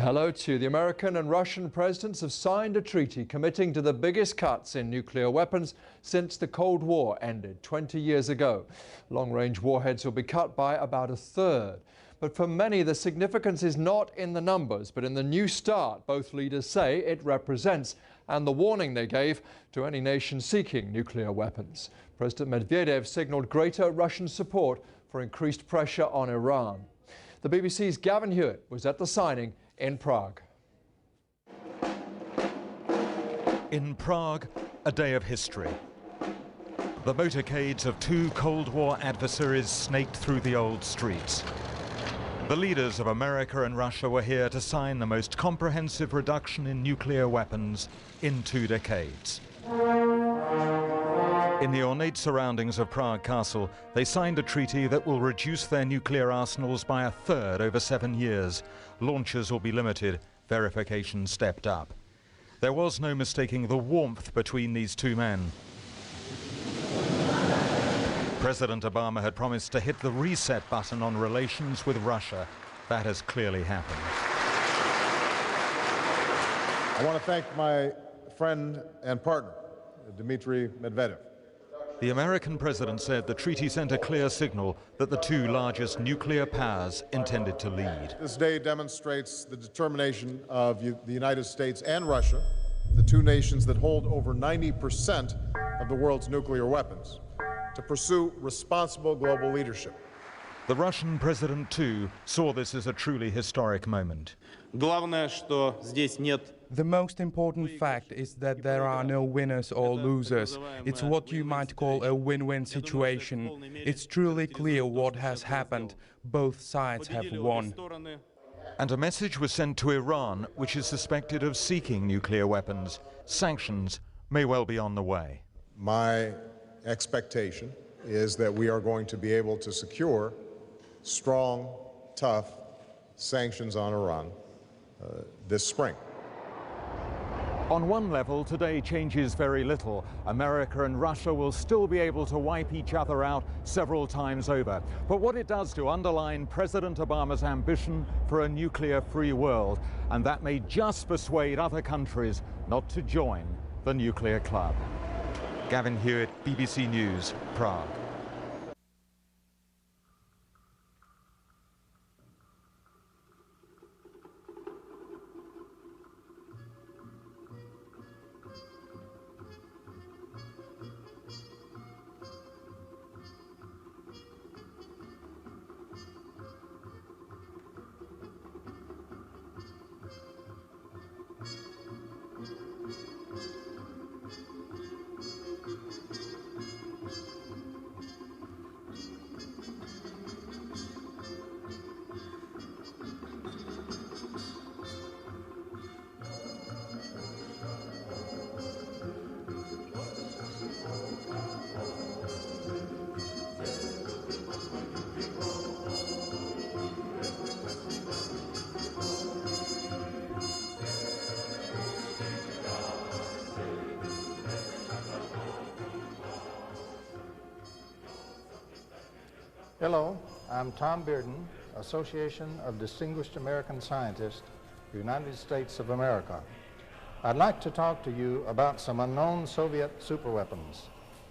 Hello to you. The American and Russian presidents have signed a treaty committing to the biggest cuts in nuclear weapons since the Cold War ended 20 years ago. Long-range warheads will be cut by about a third. But for many, the significance is not in the numbers, but in the new start both leaders say it represents, and the warning they gave to any nation seeking nuclear weapons. President Medvedev signaled greater Russian support for increased pressure on Iran. The BBC's Gavin Hewitt was at the signing in Prague. In Prague, a day of history. The motorcades of two Cold War adversaries snaked through the old streets. The leaders of America and Russia were here to sign the most comprehensive reduction in nuclear weapons in 2 decades. In the ornate surroundings of Prague Castle, they signed a treaty that will reduce their nuclear arsenals by a third over 7 years. Launches will be limited, verification stepped up. There was no mistaking the warmth between these two men. President Obama had promised to hit the reset button on relations with Russia. That has clearly happened. I want to thank my friend and partner, Dmitry Medvedev. The American president said the treaty sent a clear signal that the two largest nuclear powers intended to lead. This day demonstrates the determination of the United States and Russia, the two nations that hold over 90% of the world's nuclear weapons, to pursue responsible global leadership. The Russian president, too, saw this as a truly historic moment. The most important fact is that there are no winners or losers. It's what you might call a win-win situation. It's truly clear what has happened. Both sides have won. And a message was sent to Iran, which is suspected of seeking nuclear weapons. Sanctions may well be on the way. My expectation is that we are going to be able to secure strong, tough sanctions on Iran this spring. On one level, today changes very little. America and Russia will still be able to wipe each other out several times over. But what it does to underline President Obama's ambition for a nuclear-free world, and that may just persuade other countries not to join the nuclear club. Gavin Hewitt, BBC News, Prague. Hello, I'm Tom Bearden, Association of Distinguished American Scientists, United States of America. I'd like to talk to you about some unknown Soviet superweapons,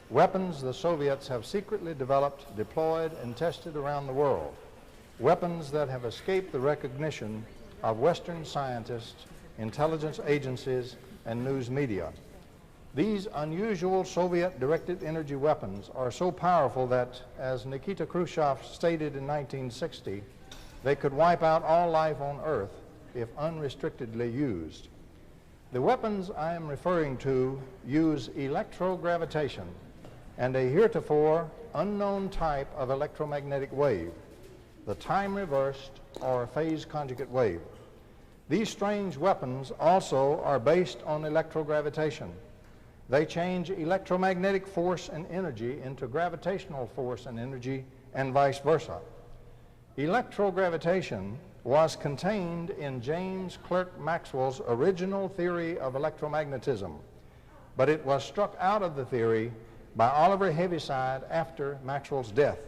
weapons the Soviets have secretly developed, deployed, and tested around the world, weapons that have escaped the recognition of Western scientists, intelligence agencies, and news media. These unusual Soviet-directed energy weapons are so powerful that, as Nikita Khrushchev stated in 1960, they could wipe out all life on Earth if unrestrictedly used. The weapons I am referring to use electrogravitation and a heretofore unknown type of electromagnetic wave, the time-reversed or phase-conjugate wave. These strange weapons also are based on electrogravitation. They change electromagnetic force and energy into gravitational force and energy, and vice versa. Electrogravitation was contained in James Clerk Maxwell's original theory of electromagnetism, but it was struck out of the theory by Oliver Heaviside after Maxwell's death.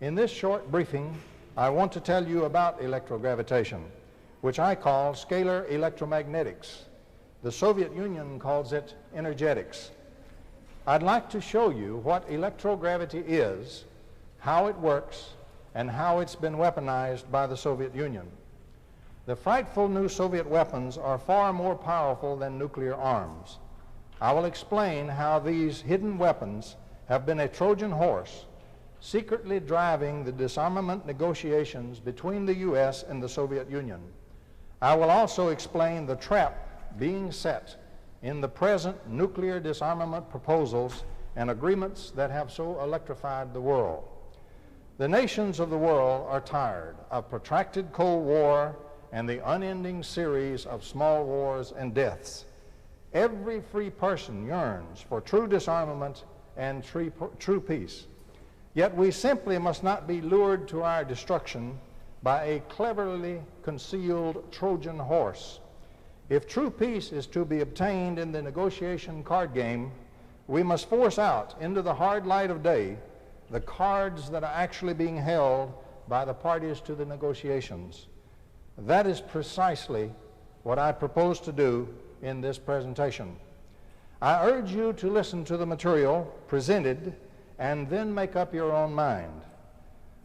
In this short briefing, I want to tell you about electrogravitation, which I call scalar electromagnetics. The Soviet Union calls it energetics. I'd like to show you what electrogravity is, how it works, and how it's been weaponized by the Soviet Union. The frightful new Soviet weapons are far more powerful than nuclear arms. I will explain how these hidden weapons have been a Trojan horse, secretly driving the disarmament negotiations between the US and the Soviet Union. I will also explain the trap being set in the present nuclear disarmament proposals and agreements that have so electrified the world. The nations of the world are tired of protracted Cold War and the unending series of small wars and deaths. Every free person yearns for true disarmament and true peace. Yet we simply must not be lured to our destruction by a cleverly concealed Trojan horse. If true peace is to be obtained in the negotiation card game, we must force out into the hard light of day the cards that are actually being held by the parties to the negotiations. That is precisely what I propose to do in this presentation. I urge you to listen to the material presented and then make up your own mind.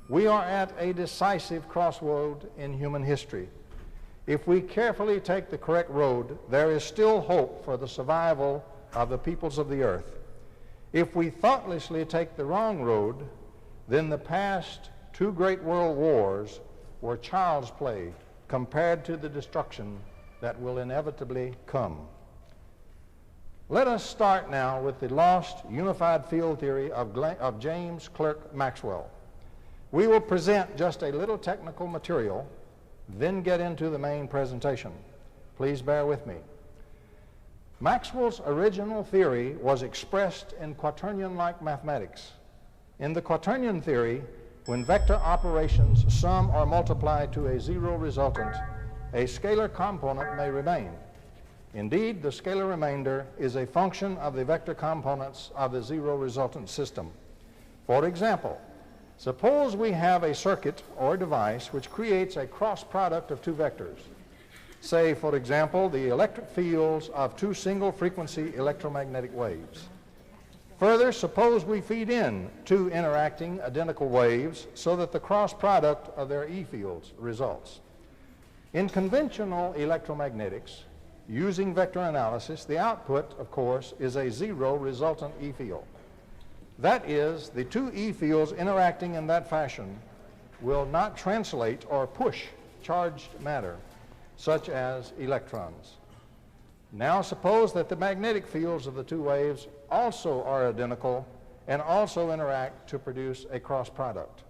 We are at a decisive crossroad in human history. If we carefully take the correct road, there is still hope for the survival of the peoples of the earth. If we thoughtlessly take the wrong road, then the past two great world wars were child's play compared to the destruction that will inevitably come. Let us start now with the lost unified field theory of James Clerk Maxwell. We will present just a little technical material, then get into the main presentation. Please bear with me. Maxwell's original theory was expressed in quaternion-like mathematics. In the quaternion theory, when vector operations sum or multiply to a zero resultant, a scalar component may remain. Indeed, the scalar remainder is a function of the vector components of the zero resultant system. For example, suppose we have a circuit or device which creates a cross product of two vectors. Say, for example, the electric fields of two single frequency electromagnetic waves. Further, suppose we feed in two interacting identical waves so that the cross product of their E fields results. In conventional electromagnetics, using vector analysis, the output, of course, is a zero resultant E field. That is, the two E fields interacting in that fashion will not translate or push charged matter, such as electrons. Now suppose that the magnetic fields of the two waves also are identical and also interact to produce a cross product.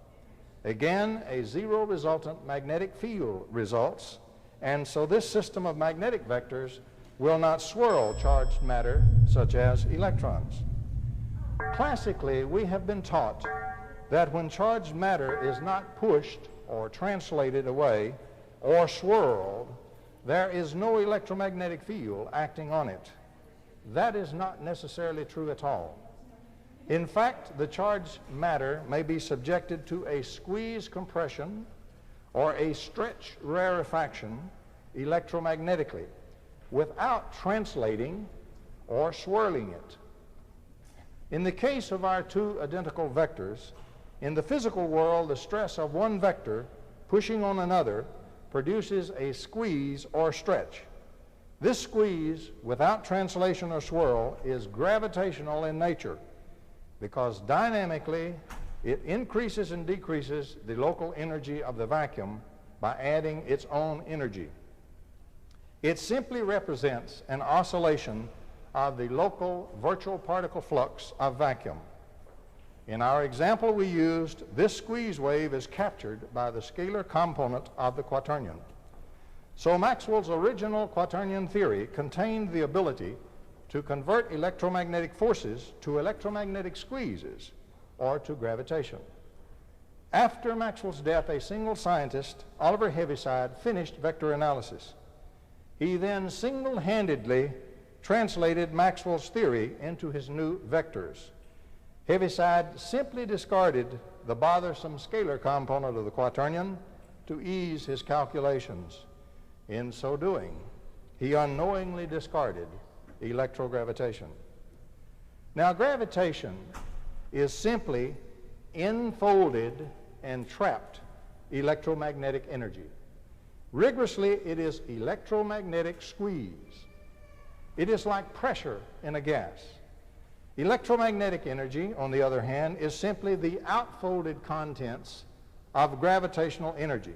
Again, a zero resultant magnetic field results, and so this system of magnetic vectors will not swirl charged matter such as electrons. Classically, we have been taught that when charged matter is not pushed or translated away or swirled, there is no electromagnetic field acting on it. That is not necessarily true at all. In fact, the charged matter may be subjected to a squeeze compression or a stretch rarefaction electromagnetically without translating or swirling it. In the case of our two identical vectors, in the physical world, the stress of one vector pushing on another produces a squeeze or stretch. This squeeze, without translation or swirl, is gravitational in nature because dynamically it increases and decreases the local energy of the vacuum by adding its own energy. It simply represents an oscillation of the local virtual particle flux of vacuum. In our example we used, this squeeze wave is captured by the scalar component of the quaternion. So Maxwell's original quaternion theory contained the ability to convert electromagnetic forces to electromagnetic squeezes or to gravitation. After Maxwell's death, a single scientist, Oliver Heaviside, finished vector analysis. He then single-handedly translated Maxwell's theory into his new vectors. Heaviside simply discarded the bothersome scalar component of the quaternion to ease his calculations. In so doing, he unknowingly discarded electrogravitation. Now, gravitation is simply enfolded and trapped electromagnetic energy. Rigorously, it is electromagnetic squeeze. It is like pressure in a gas. Electromagnetic energy, on the other hand, is simply the outfolded contents of gravitational energy.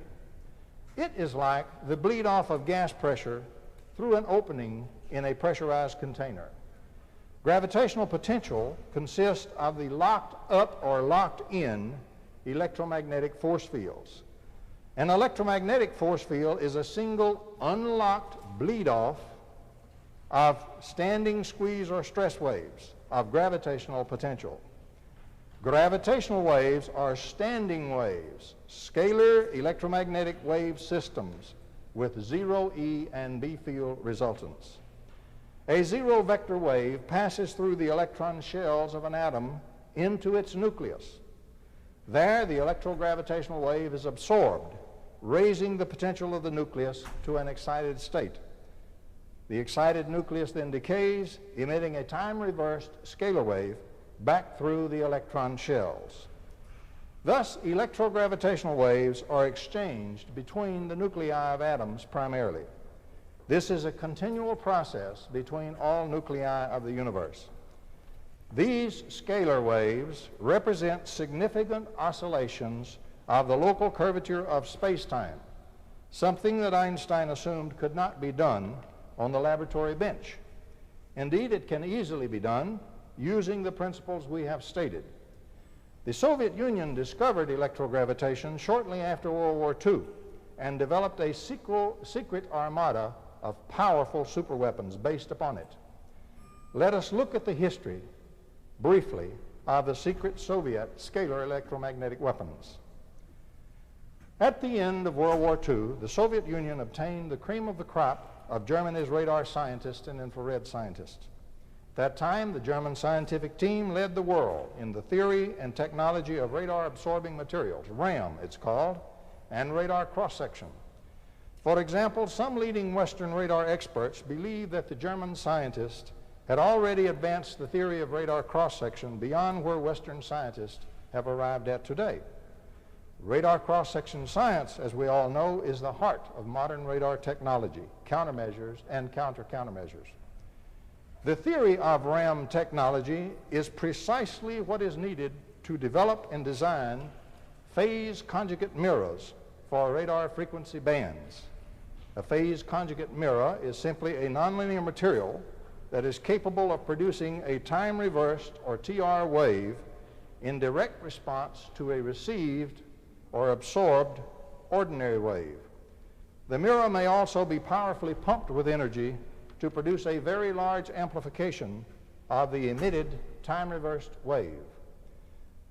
It is like the bleed off of gas pressure through an opening in a pressurized container. Gravitational potential consists of the locked up or locked in electromagnetic force fields. An electromagnetic force field is a single unlocked bleed off of standing squeeze or stress waves of gravitational potential. Gravitational waves are standing waves, scalar electromagnetic wave systems with zero E and B field resultants. A zero vector wave passes through the electron shells of an atom into its nucleus. There, the electrogravitational wave is absorbed, raising the potential of the nucleus to an excited state. The excited nucleus then decays, emitting a time-reversed scalar wave back through the electron shells. Thus, electrogravitational waves are exchanged between the nuclei of atoms primarily. This is a continual process between all nuclei of the universe. These scalar waves represent significant oscillations of the local curvature of space-time, something that Einstein assumed could not be done on the laboratory bench. Indeed, it can easily be done using the principles we have stated. The Soviet Union discovered electrogravitation shortly after World War II and developed a secret armada of powerful superweapons based upon it. Let us look at the history, briefly, of the secret Soviet scalar electromagnetic weapons. At the end of World War II, the Soviet Union obtained the cream of the crop of Germany's radar scientists and infrared scientists. At that time, the German scientific team led the world in the theory and technology of radar-absorbing materials, RAM it's called, and radar cross-section. For example, some leading Western radar experts believe that the German scientists had already advanced the theory of radar cross-section beyond where Western scientists have arrived at today. Radar cross-section science, as we all know, is the heart of modern radar technology, countermeasures and countermeasures. The theory of RAM technology is precisely what is needed to develop and design phase conjugate mirrors for radar frequency bands. A phase conjugate mirror is simply a nonlinear material that is capable of producing a time-reversed or TR wave in direct response to a received or absorbed ordinary wave. The mirror may also be powerfully pumped with energy to produce a very large amplification of the emitted time-reversed wave.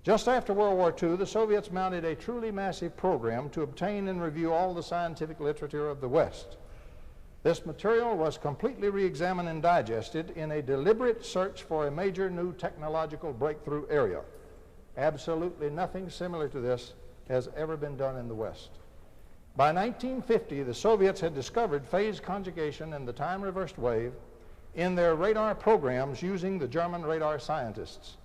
Just after World War II, the Soviets mounted a truly massive program to obtain and review all the scientific literature of the West. This material was completely re-examined and digested in a deliberate search for a major new technological breakthrough area. Absolutely nothing similar to this has ever been done in the West. By 1950, the Soviets had discovered phase conjugation and the time-reversed wave in their radar programs using the German radar scientists.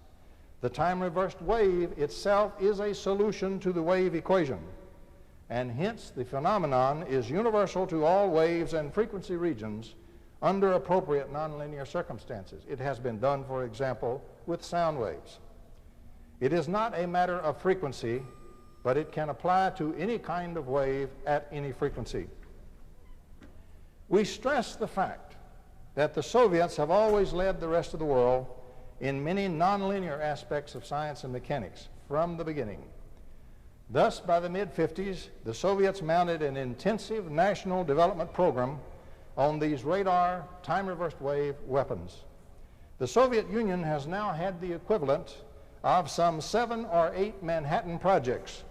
The time-reversed wave itself is a solution to the wave equation, and hence the phenomenon is universal to all waves and frequency regions under appropriate nonlinear circumstances. It has been done, for example, with sound waves. It is not a matter of frequency, but it can apply to any kind of wave at any frequency. We stress the fact that the Soviets have always led the rest of the world in many nonlinear aspects of science and mechanics from the beginning. Thus, by the mid-50s, the Soviets mounted an intensive national development program on these radar time-reversed wave weapons. The Soviet Union has now had the equivalent of some 7 or 8 Manhattan projects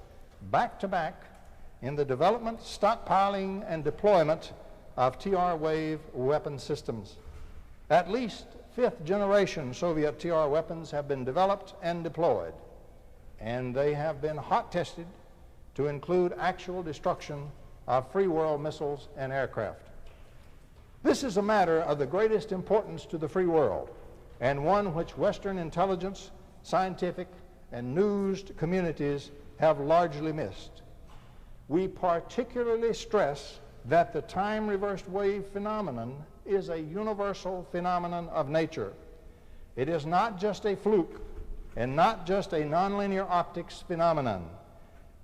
back-to-back in the development, stockpiling, and deployment of TR wave weapon systems. At least 5th generation Soviet TR weapons have been developed and deployed, and they have been hot tested to include actual destruction of free world missiles and aircraft. This is a matter of the greatest importance to the free world, and one which Western intelligence, scientific, and news communities have largely missed. We particularly stress that the time-reversed wave phenomenon is a universal phenomenon of nature. It is not just a fluke and not just a nonlinear optics phenomenon.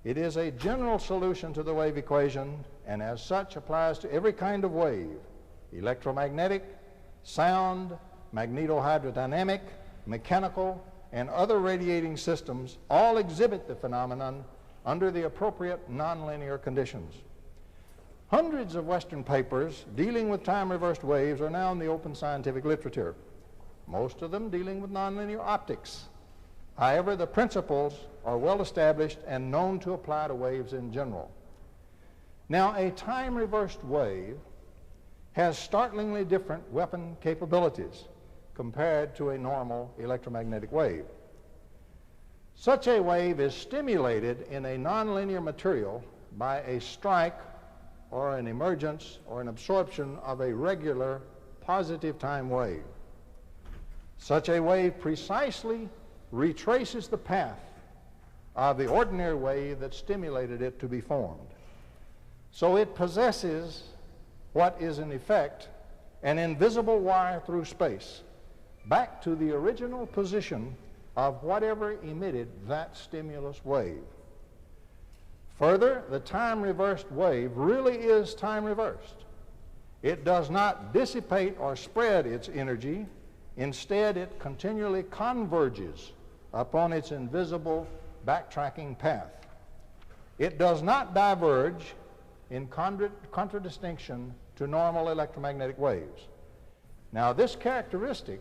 It is a general solution to the wave equation, and as such applies to every kind of wave: electromagnetic, sound, magnetohydrodynamic, mechanical, and other radiating systems all exhibit the phenomenon under the appropriate nonlinear conditions. Hundreds of Western papers dealing with time-reversed waves are now in the open scientific literature, most of them dealing with nonlinear optics. However, the principles are well established and known to apply to waves in general. Now, a time-reversed wave has startlingly different weapon capabilities compared to a normal electromagnetic wave. Such a wave is stimulated in a nonlinear material by a strike or an emergence or an absorption of a regular positive time wave. Such a wave precisely retraces the path of the ordinary wave that stimulated it to be formed. So it possesses what is in effect an invisible wire through space back to the original position of whatever emitted that stimulus wave. Further, the time-reversed wave really is time-reversed. It does not dissipate or spread its energy. Instead, it continually converges upon its invisible backtracking path. It does not diverge in contradistinction to normal electromagnetic waves. Now, this characteristic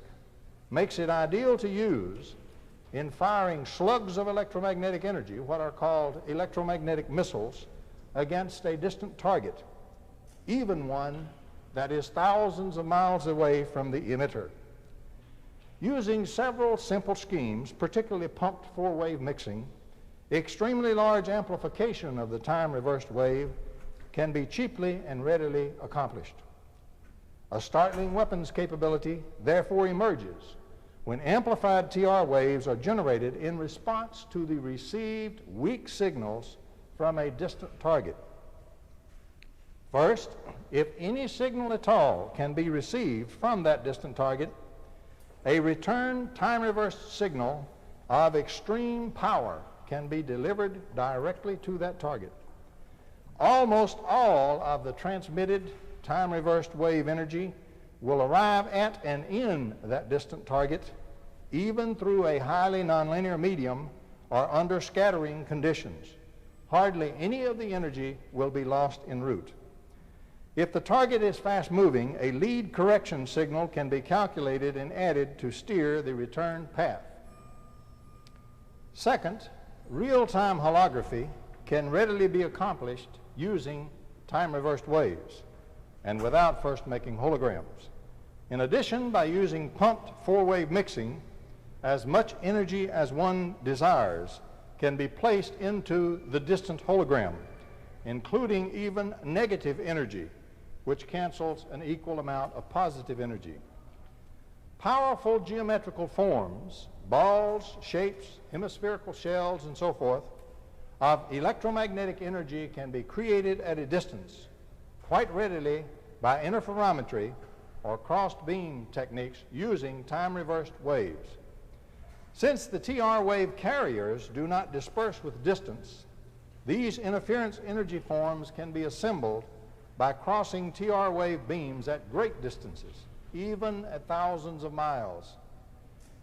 makes it ideal to use in firing slugs of electromagnetic energy, what are called electromagnetic missiles, against a distant target, even one that is thousands of miles away from the emitter. Using several simple schemes, particularly pumped four-wave mixing, extremely large amplification of the time-reversed wave can be cheaply and readily accomplished. A startling weapons capability therefore emerges when amplified TR waves are generated in response to the received weak signals from a distant target. First, if any signal at all can be received from that distant target, a return time-reversed signal of extreme power can be delivered directly to that target. Almost all of the transmitted time-reversed wave energy will arrive at and in that distant target, even through a highly nonlinear medium or under scattering conditions. Hardly any of the energy will be lost en route. If the target is fast-moving, a lead correction signal can be calculated and added to steer the return path. Second, real-time holography can readily be accomplished using time-reversed waves and without first making holograms. In addition, by using pumped four-wave mixing, as much energy as one desires can be placed into the distant hologram, including even negative energy, which cancels an equal amount of positive energy. Powerful geometrical forms, balls, shapes, hemispherical shells, and so forth, of electromagnetic energy can be created at a distance quite readily by interferometry or crossed beam techniques using time-reversed waves. Since the TR wave carriers do not disperse with distance, these interference energy forms can be assembled by crossing TR wave beams at great distances, even at thousands of miles.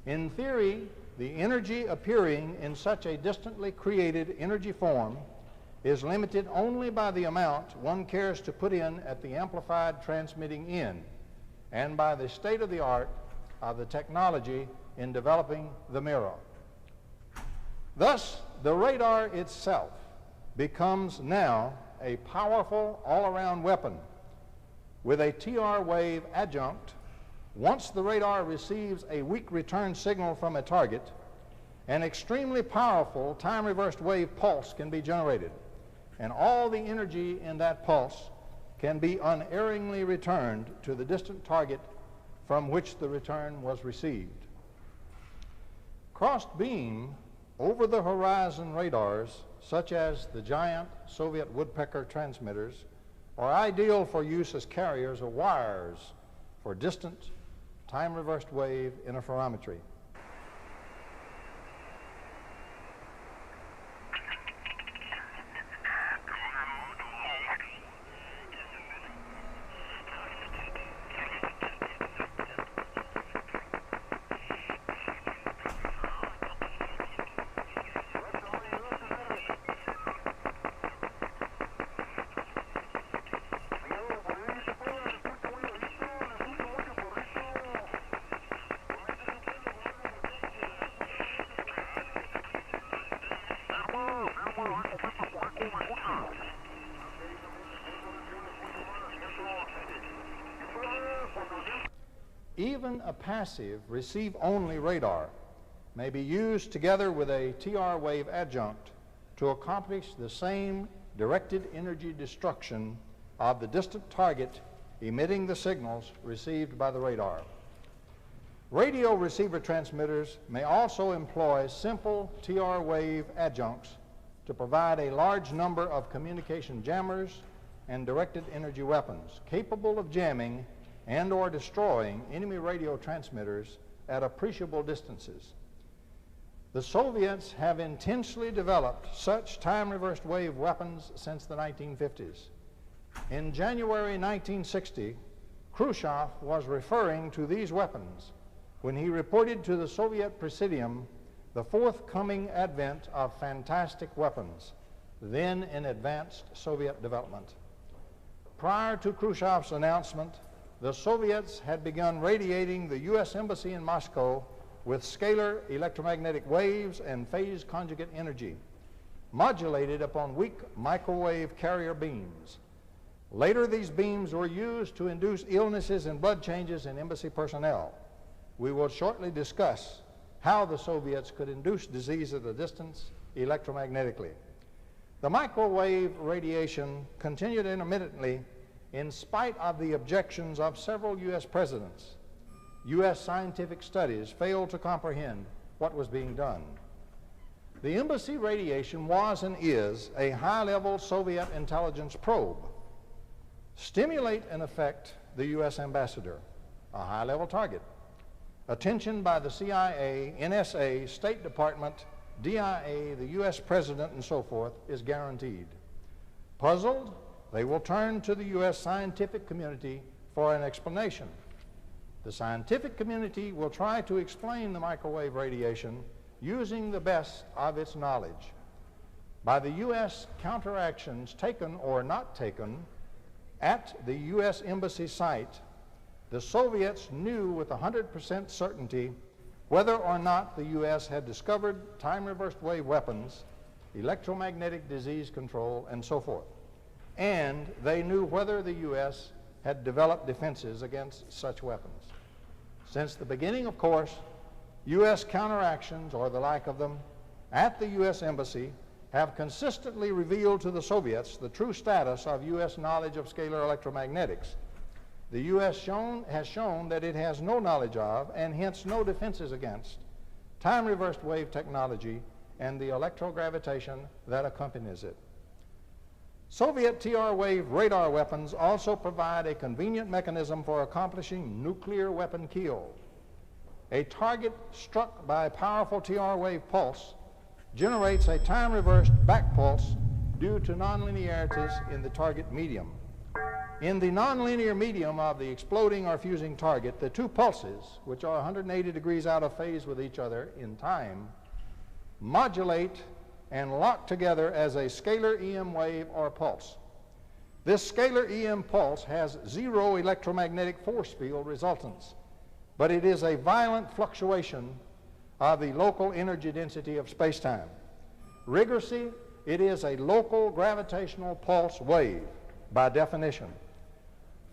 In theory, the energy appearing in such a distantly created energy form is limited only by the amount one cares to put in at the amplified transmitting end, and by the state-of-the-art of the technology in developing the mirror. Thus, the radar itself becomes now a powerful all-around weapon with a TR wave adjunct. Once the radar receives a weak return signal from a target, an extremely powerful time-reversed wave pulse can be generated, and all the energy in that pulse can be unerringly returned to the distant target from which the return was received. Crossed beam over-the-horizon radars, such as the giant Soviet woodpecker transmitters, are ideal for use as carriers of wires for distant time-reversed wave interferometry. Even a passive receive-only radar may be used together with a TR wave adjunct to accomplish the same directed energy destruction of the distant target emitting the signals received by the radar. Radio receiver transmitters may also employ simple TR wave adjuncts to provide a large number of communication jammers and directed energy weapons capable of jamming and or destroying enemy radio transmitters at appreciable distances. The Soviets have intensely developed such time-reversed wave weapons since the 1950s. In January 1960, Khrushchev was referring to these weapons when he reported to the Soviet Presidium the forthcoming advent of fantastic weapons, then in advanced Soviet development. Prior to Khrushchev's announcement, the Soviets had begun radiating the US Embassy in Moscow with scalar electromagnetic waves and phase conjugate energy, modulated upon weak microwave carrier beams. Later, these beams were used to induce illnesses and blood changes in embassy personnel. We will shortly discuss how the Soviets could induce disease at a distance electromagnetically. The microwave radiation continued intermittently in spite of the objections of several U.S. presidents. U.S. scientific studies failed to comprehend what was being done. The embassy radiation was and is a high-level Soviet intelligence probe. Stimulate and affect the U.S. ambassador, a high-level target. Attention by the CIA, NSA, State Department, DIA, the U.S. President, and so forth is guaranteed. Puzzled, they will turn to the U.S. scientific community for an explanation. The scientific community will try to explain the microwave radiation using the best of its knowledge. By the U.S. counteractions taken or not taken at the U.S. Embassy site, the Soviets knew with 100% certainty whether or not the U.S. had discovered time-reversed wave weapons, electromagnetic disease control, and so forth. And they knew whether the U.S. had developed defenses against such weapons. Since the beginning, of course, U.S. counteractions, or the like of them, at the U.S. Embassy have consistently revealed to the Soviets the true status of U.S. knowledge of scalar electromagnetics. The U.S. has shown that it has no knowledge of, and hence no defenses against, time-reversed wave technology and the electrogravitation that accompanies it. Soviet TR wave radar weapons also provide a convenient mechanism for accomplishing nuclear weapon kill. A target struck by a powerful TR wave pulse generates a time-reversed back pulse due to nonlinearities in the target medium. In the nonlinear medium of the exploding or fusing target, the two pulses, which are 180 degrees out of phase with each other in time, modulate and lock together as a scalar EM wave or pulse. This scalar EM pulse has zero electromagnetic force field resultants, but it is a violent fluctuation of the local energy density of space-time. Rigorously, it is a local gravitational pulse wave by definition.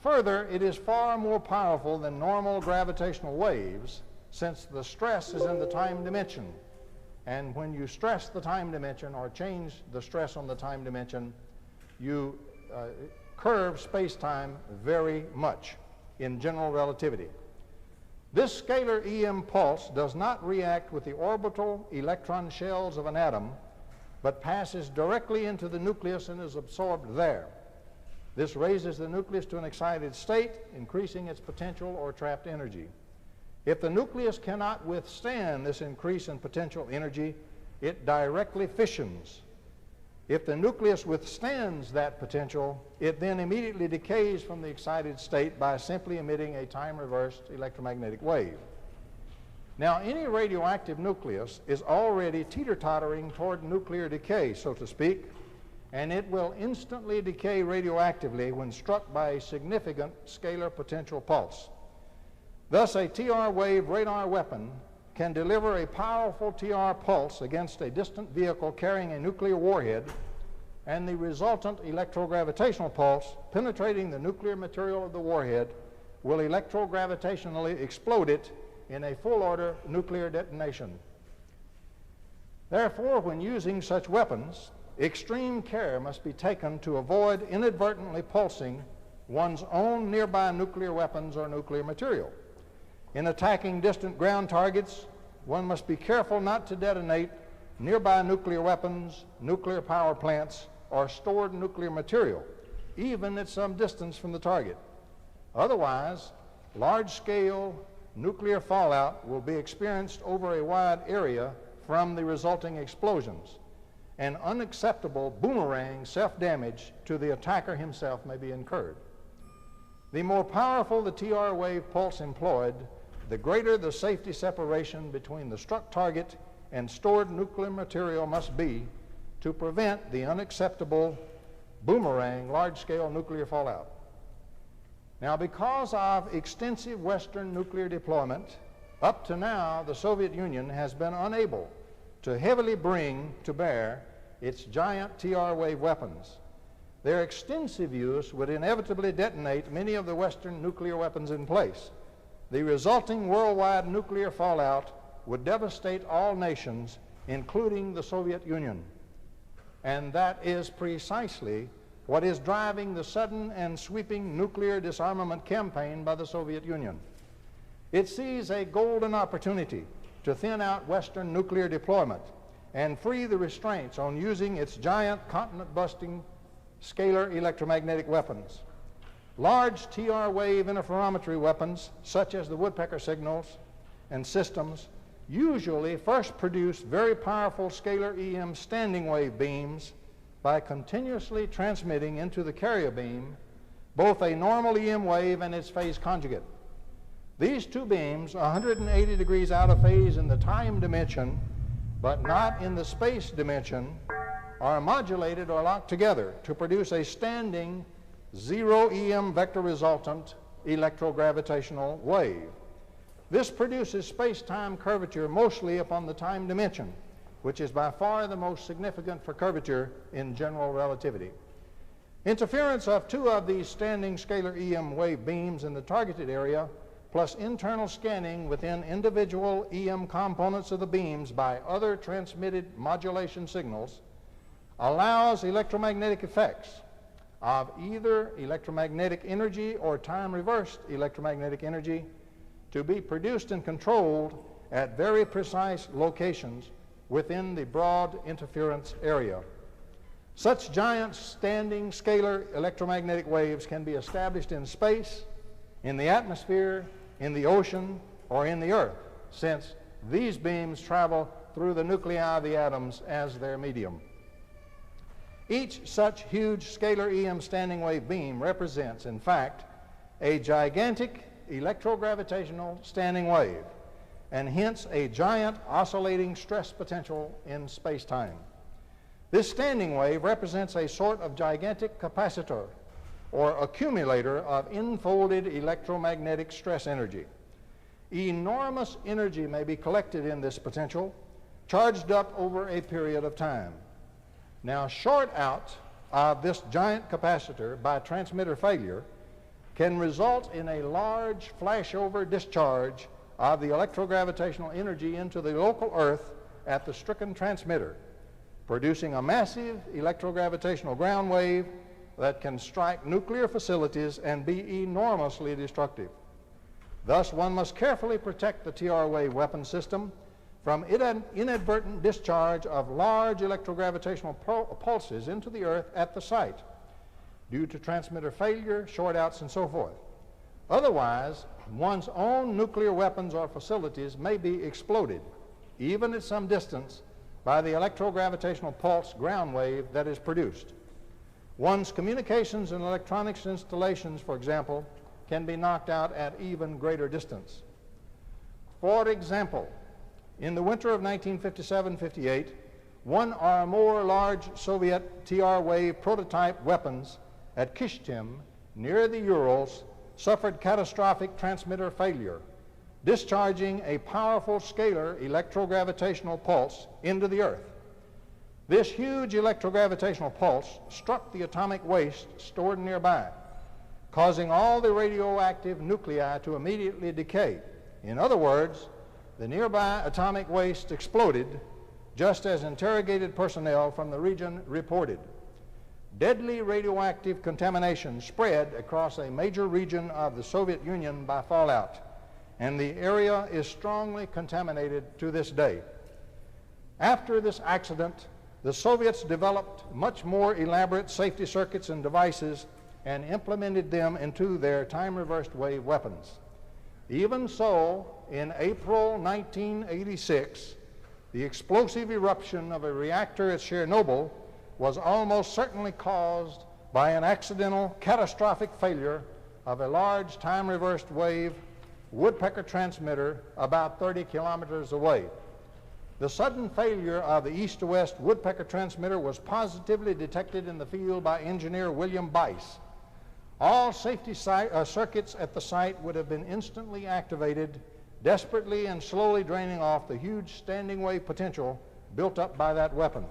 Further, it is far more powerful than normal gravitational waves since the stress is in the time dimension. And when you stress the time dimension or change the stress on the time dimension, you curve space-time very much in general relativity. This scalar EM pulse does not react with the orbital electron shells of an atom, but passes directly into the nucleus and is absorbed there. This raises the nucleus to an excited state, increasing its potential or trapped energy. If the nucleus cannot withstand this increase in potential energy, it directly fissions. If the nucleus withstands that potential, it then immediately decays from the excited state by simply emitting a time-reversed electromagnetic wave. Now, any radioactive nucleus is already teeter-tottering toward nuclear decay, so to speak, and it will instantly decay radioactively when struck by a significant scalar potential pulse. Thus, a TR wave radar weapon can deliver a powerful TR pulse against a distant vehicle carrying a nuclear warhead, and the resultant electrogravitational pulse penetrating the nuclear material of the warhead will electrogravitationally explode it in a full-order nuclear detonation. Therefore, when using such weapons, extreme care must be taken to avoid inadvertently pulsing one's own nearby nuclear weapons or nuclear material. In attacking distant ground targets, one must be careful not to detonate nearby nuclear weapons, nuclear power plants, or stored nuclear material, even at some distance from the target. Otherwise, large-scale nuclear fallout will be experienced over a wide area from the resulting explosions, and unacceptable boomerang self-damage to the attacker himself may be incurred. The more powerful the TR wave pulse employed, the greater the safety separation between the struck target and stored nuclear material must be to prevent the unacceptable boomerang large-scale nuclear fallout. Now, because of extensive Western nuclear deployment, up to now the Soviet Union has been unable to heavily bring to bear its giant TR wave weapons. Their extensive use would inevitably detonate many of the Western nuclear weapons in place. The resulting worldwide nuclear fallout would devastate all nations, including the Soviet Union. And that is precisely what is driving the sudden and sweeping nuclear disarmament campaign by the Soviet Union. It sees a golden opportunity to thin out Western nuclear deployment and free the restraints on using its giant continent-busting scalar electromagnetic weapons. Large TR wave interferometry weapons, such as the woodpecker signals and systems, usually first produce very powerful scalar EM standing wave beams by continuously transmitting into the carrier beam both a normal EM wave and its phase conjugate. These two beams, 180 degrees out of phase in the time dimension, but not in the space dimension, are modulated or locked together to produce a standing zero EM vector resultant electrogravitational wave. This produces space-time curvature mostly upon the time dimension, which is by far the most significant for curvature in general relativity. Interference of two of these standing scalar EM wave beams in the targeted area, plus internal scanning within individual EM components of the beams by other transmitted modulation signals, allows electromagnetic effects of either electromagnetic energy or time-reversed electromagnetic energy to be produced and controlled at very precise locations within the broad interference area. Such giant standing scalar electromagnetic waves can be established in space, in the atmosphere, in the ocean, or in the earth, since these beams travel through the nuclei of the atoms as their medium. Each such huge scalar EM standing wave beam represents, in fact, a gigantic electrogravitational standing wave, and hence a giant oscillating stress potential in space-time. This standing wave represents a sort of gigantic capacitor or accumulator of enfolded electromagnetic stress energy. Enormous energy may be collected in this potential, charged up over a period of time. Now, short out of this giant capacitor by transmitter failure can result in a large flashover discharge of the electrogravitational energy into the local Earth at the stricken transmitter, producing a massive electrogravitational ground wave that can strike nuclear facilities and be enormously destructive. Thus, one must carefully protect the TR wave weapon system from inadvertent discharge of large electrogravitational pulses into the Earth at the site due to transmitter failure, short-outs, and so forth. Otherwise, one's own nuclear weapons or facilities may be exploded, even at some distance, by the electrogravitational pulse ground wave that is produced. One's communications and electronics installations, for example, can be knocked out at even greater distance. For example, in the winter of 1957-58, one or more large Soviet TR wave prototype weapons at Kishtim, near the Urals, suffered catastrophic transmitter failure, discharging a powerful scalar electrogravitational pulse into the Earth. This huge electrogravitational pulse struck the atomic waste stored nearby, causing all the radioactive nuclei to immediately decay. In other words, the nearby atomic waste exploded, just as interrogated personnel from the region reported. Deadly radioactive contamination spread across a major region of the Soviet Union by fallout, and the area is strongly contaminated to this day. After this accident, the Soviets developed much more elaborate safety circuits and devices and implemented them into their time-reversed wave weapons. Even so, in April 1986, the explosive eruption of a reactor at Chernobyl was almost certainly caused by an accidental catastrophic failure of a large time-reversed wave woodpecker transmitter about 30 kilometers away. The sudden failure of the east-to-west woodpecker transmitter was positively detected in the field by engineer William Bice. All safety circuits at the site would have been instantly activated, desperately and slowly draining off the huge standing wave potential built up by that weapon.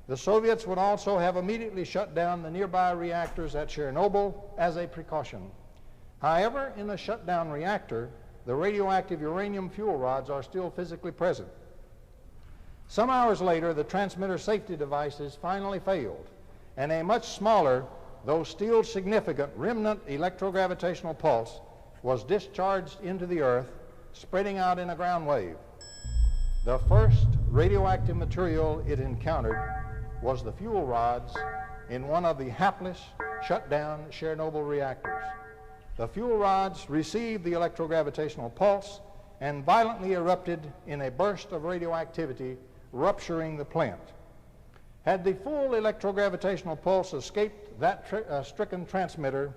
The Soviets would also have immediately shut down the nearby reactors at Chernobyl as a precaution. However, in a shutdown reactor, the radioactive uranium fuel rods are still physically present. Some hours later, the transmitter safety devices finally failed, and a much smaller, though still significant, remnant electrogravitational pulse was discharged into the Earth, spreading out in a ground wave. The first radioactive material it encountered was the fuel rods in one of the hapless, shut-down Chernobyl reactors. The fuel rods received the electrogravitational pulse and violently erupted in a burst of radioactivity, rupturing the plant. Had the full electrogravitational pulse escaped that stricken transmitter,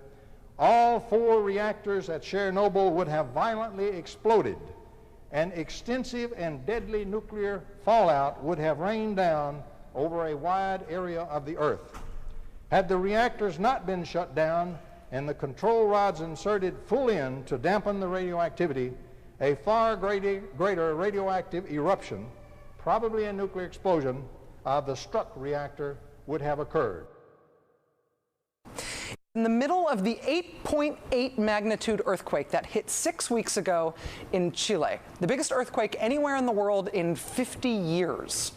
all 4 reactors at Chernobyl would have violently exploded, and extensive and deadly nuclear fallout would have rained down over a wide area of the Earth. Had the reactors not been shut down and the control rods inserted full in to dampen the radioactivity, a far greater radioactive eruption, probably a nuclear explosion, of the struck reactor would have occurred. In the middle of the 8.8 magnitude earthquake that hit 6 weeks ago in Chile, the biggest earthquake anywhere in the world in 50 years.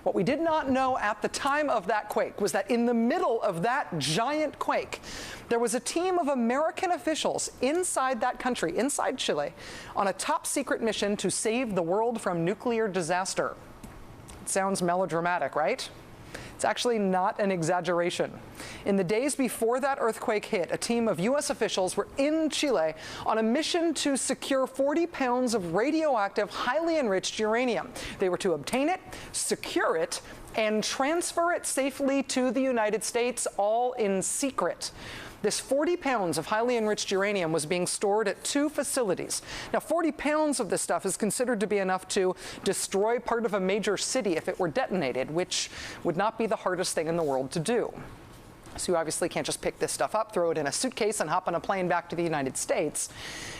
What we did not know at the time of that quake was that in the middle of that giant quake, there was a team of American officials inside that country, inside Chile, on a top secret mission to save the world from nuclear disaster. It sounds melodramatic, right? It's actually not an exaggeration. In the days before that earthquake hit, a team of US officials were in Chile on a mission to secure 40 pounds of radioactive, highly enriched uranium. They were to obtain it, secure it, and transfer it safely to the United States, all in secret. This 40 pounds of highly enriched uranium was being stored at 2 facilities. Now, 40 pounds of this stuff is considered to be enough to destroy part of a major city if it were detonated, which would not be the hardest thing in the world to do. So you obviously can't just pick this stuff up, throw it in a suitcase, and hop on a plane back to the United States.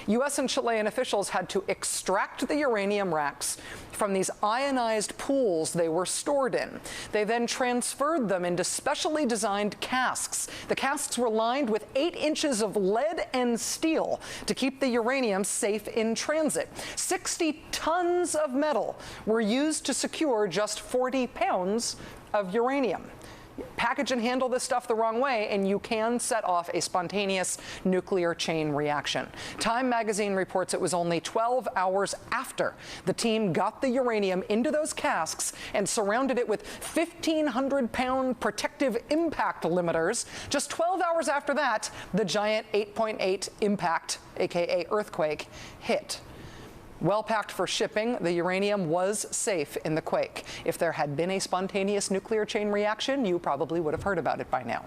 US and Chilean officials had to extract the uranium racks from these ionized pools they were stored in. They then transferred them into specially designed casks. The casks were lined with 8 inches of lead and steel to keep the uranium safe in transit. 60 tons of metal were used to secure just 40 pounds of uranium. Package and handle this stuff the wrong way, and you can set off a spontaneous nuclear chain reaction. Time magazine reports it was only 12 hours after the team got the uranium into those casks and surrounded it with 1,500-pound protective impact limiters. Just 12 hours after that, the giant 8.8 impact, aka earthquake, hit. Well packed for shipping, the uranium was safe in the quake. If there had been a spontaneous nuclear chain reaction, you probably would have heard about it by now.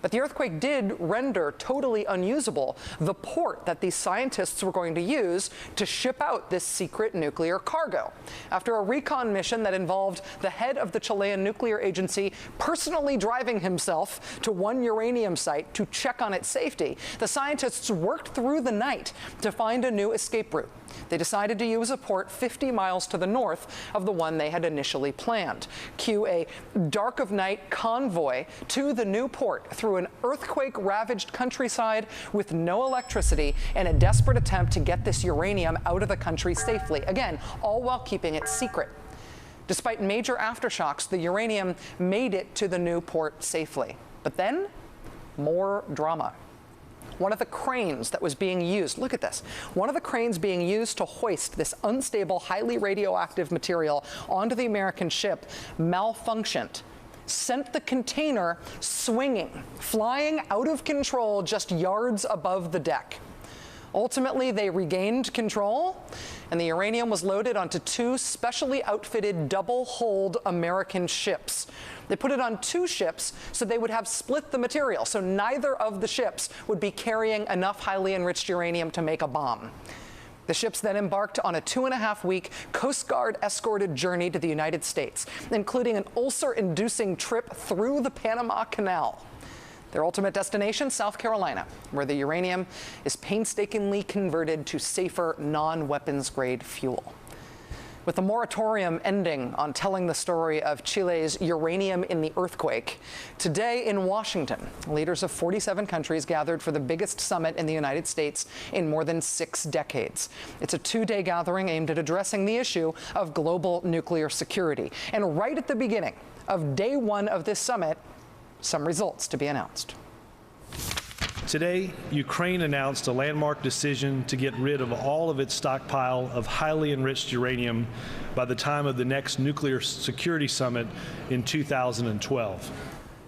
But the earthquake did render totally unusable the port that these scientists were going to use to ship out this secret nuclear cargo. After a recon mission that involved the head of the Chilean nuclear agency personally driving himself to one uranium site to check on its safety, the scientists worked through the night to find a new escape route. They decided to use a port 50 miles to the north of the one they had initially planned. Cue a dark of night convoy to the new port through an earthquake-ravaged countryside with no electricity in a desperate attempt to get this uranium out of the country safely. Again, all while keeping it secret. Despite major aftershocks, the uranium made it to the new port safely. But then, more drama. One of the cranes that was being used, look at this, one of the cranes being used to hoist this unstable, highly radioactive material onto the American ship malfunctioned, sent the container swinging, flying out of control just yards above the deck. Ultimately, they regained control, and the uranium was loaded onto two specially outfitted double-hulled American ships. They put it on two ships so they would have split the material, so neither of the ships would be carrying enough highly enriched uranium to make a bomb. The ships then embarked on a 2.5-week Coast Guard escorted journey to the United States, including an ulcer-inducing trip through the Panama Canal. Their ultimate destination, South Carolina, where the uranium is painstakingly converted to safer, non-weapons grade fuel. With the moratorium ending on telling the story of Chile's uranium in the earthquake, today in Washington, leaders of 47 countries gathered for the biggest summit in the United States in more than 6 decades. It's a 2-day gathering aimed at addressing the issue of global nuclear security. And right at the beginning of day 1 of this summit, some results to be announced. Today, Ukraine announced a landmark decision to get rid of all of its stockpile of highly enriched uranium by the time of the next Nuclear Security Summit in 2012.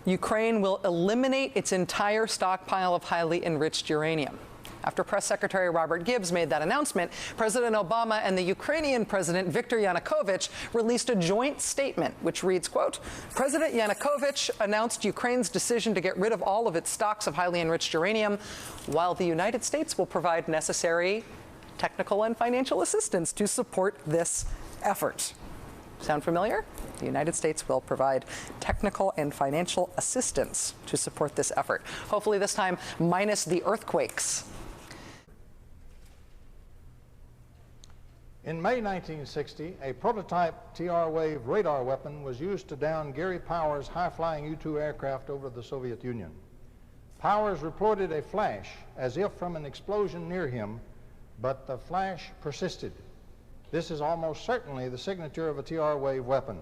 Ukraine will eliminate its entire stockpile of highly enriched uranium. After Press Secretary Robert Gibbs made that announcement, President Obama and the Ukrainian President Viktor Yanukovych released a joint statement, which reads, quote, President Yanukovych announced Ukraine's decision to get rid of all of its stocks of highly enriched uranium, while the United States will provide necessary technical and financial assistance to support this effort. Sound familiar? The United States will provide technical and financial assistance to support this effort. Hopefully this time minus the earthquakes. In May 1960, a prototype TR-wave radar weapon was used to down Gary Powers' high-flying U-2 aircraft over the Soviet Union. Powers reported a flash as if from an explosion near him, but the flash persisted. This is almost certainly the signature of a TR-wave weapon.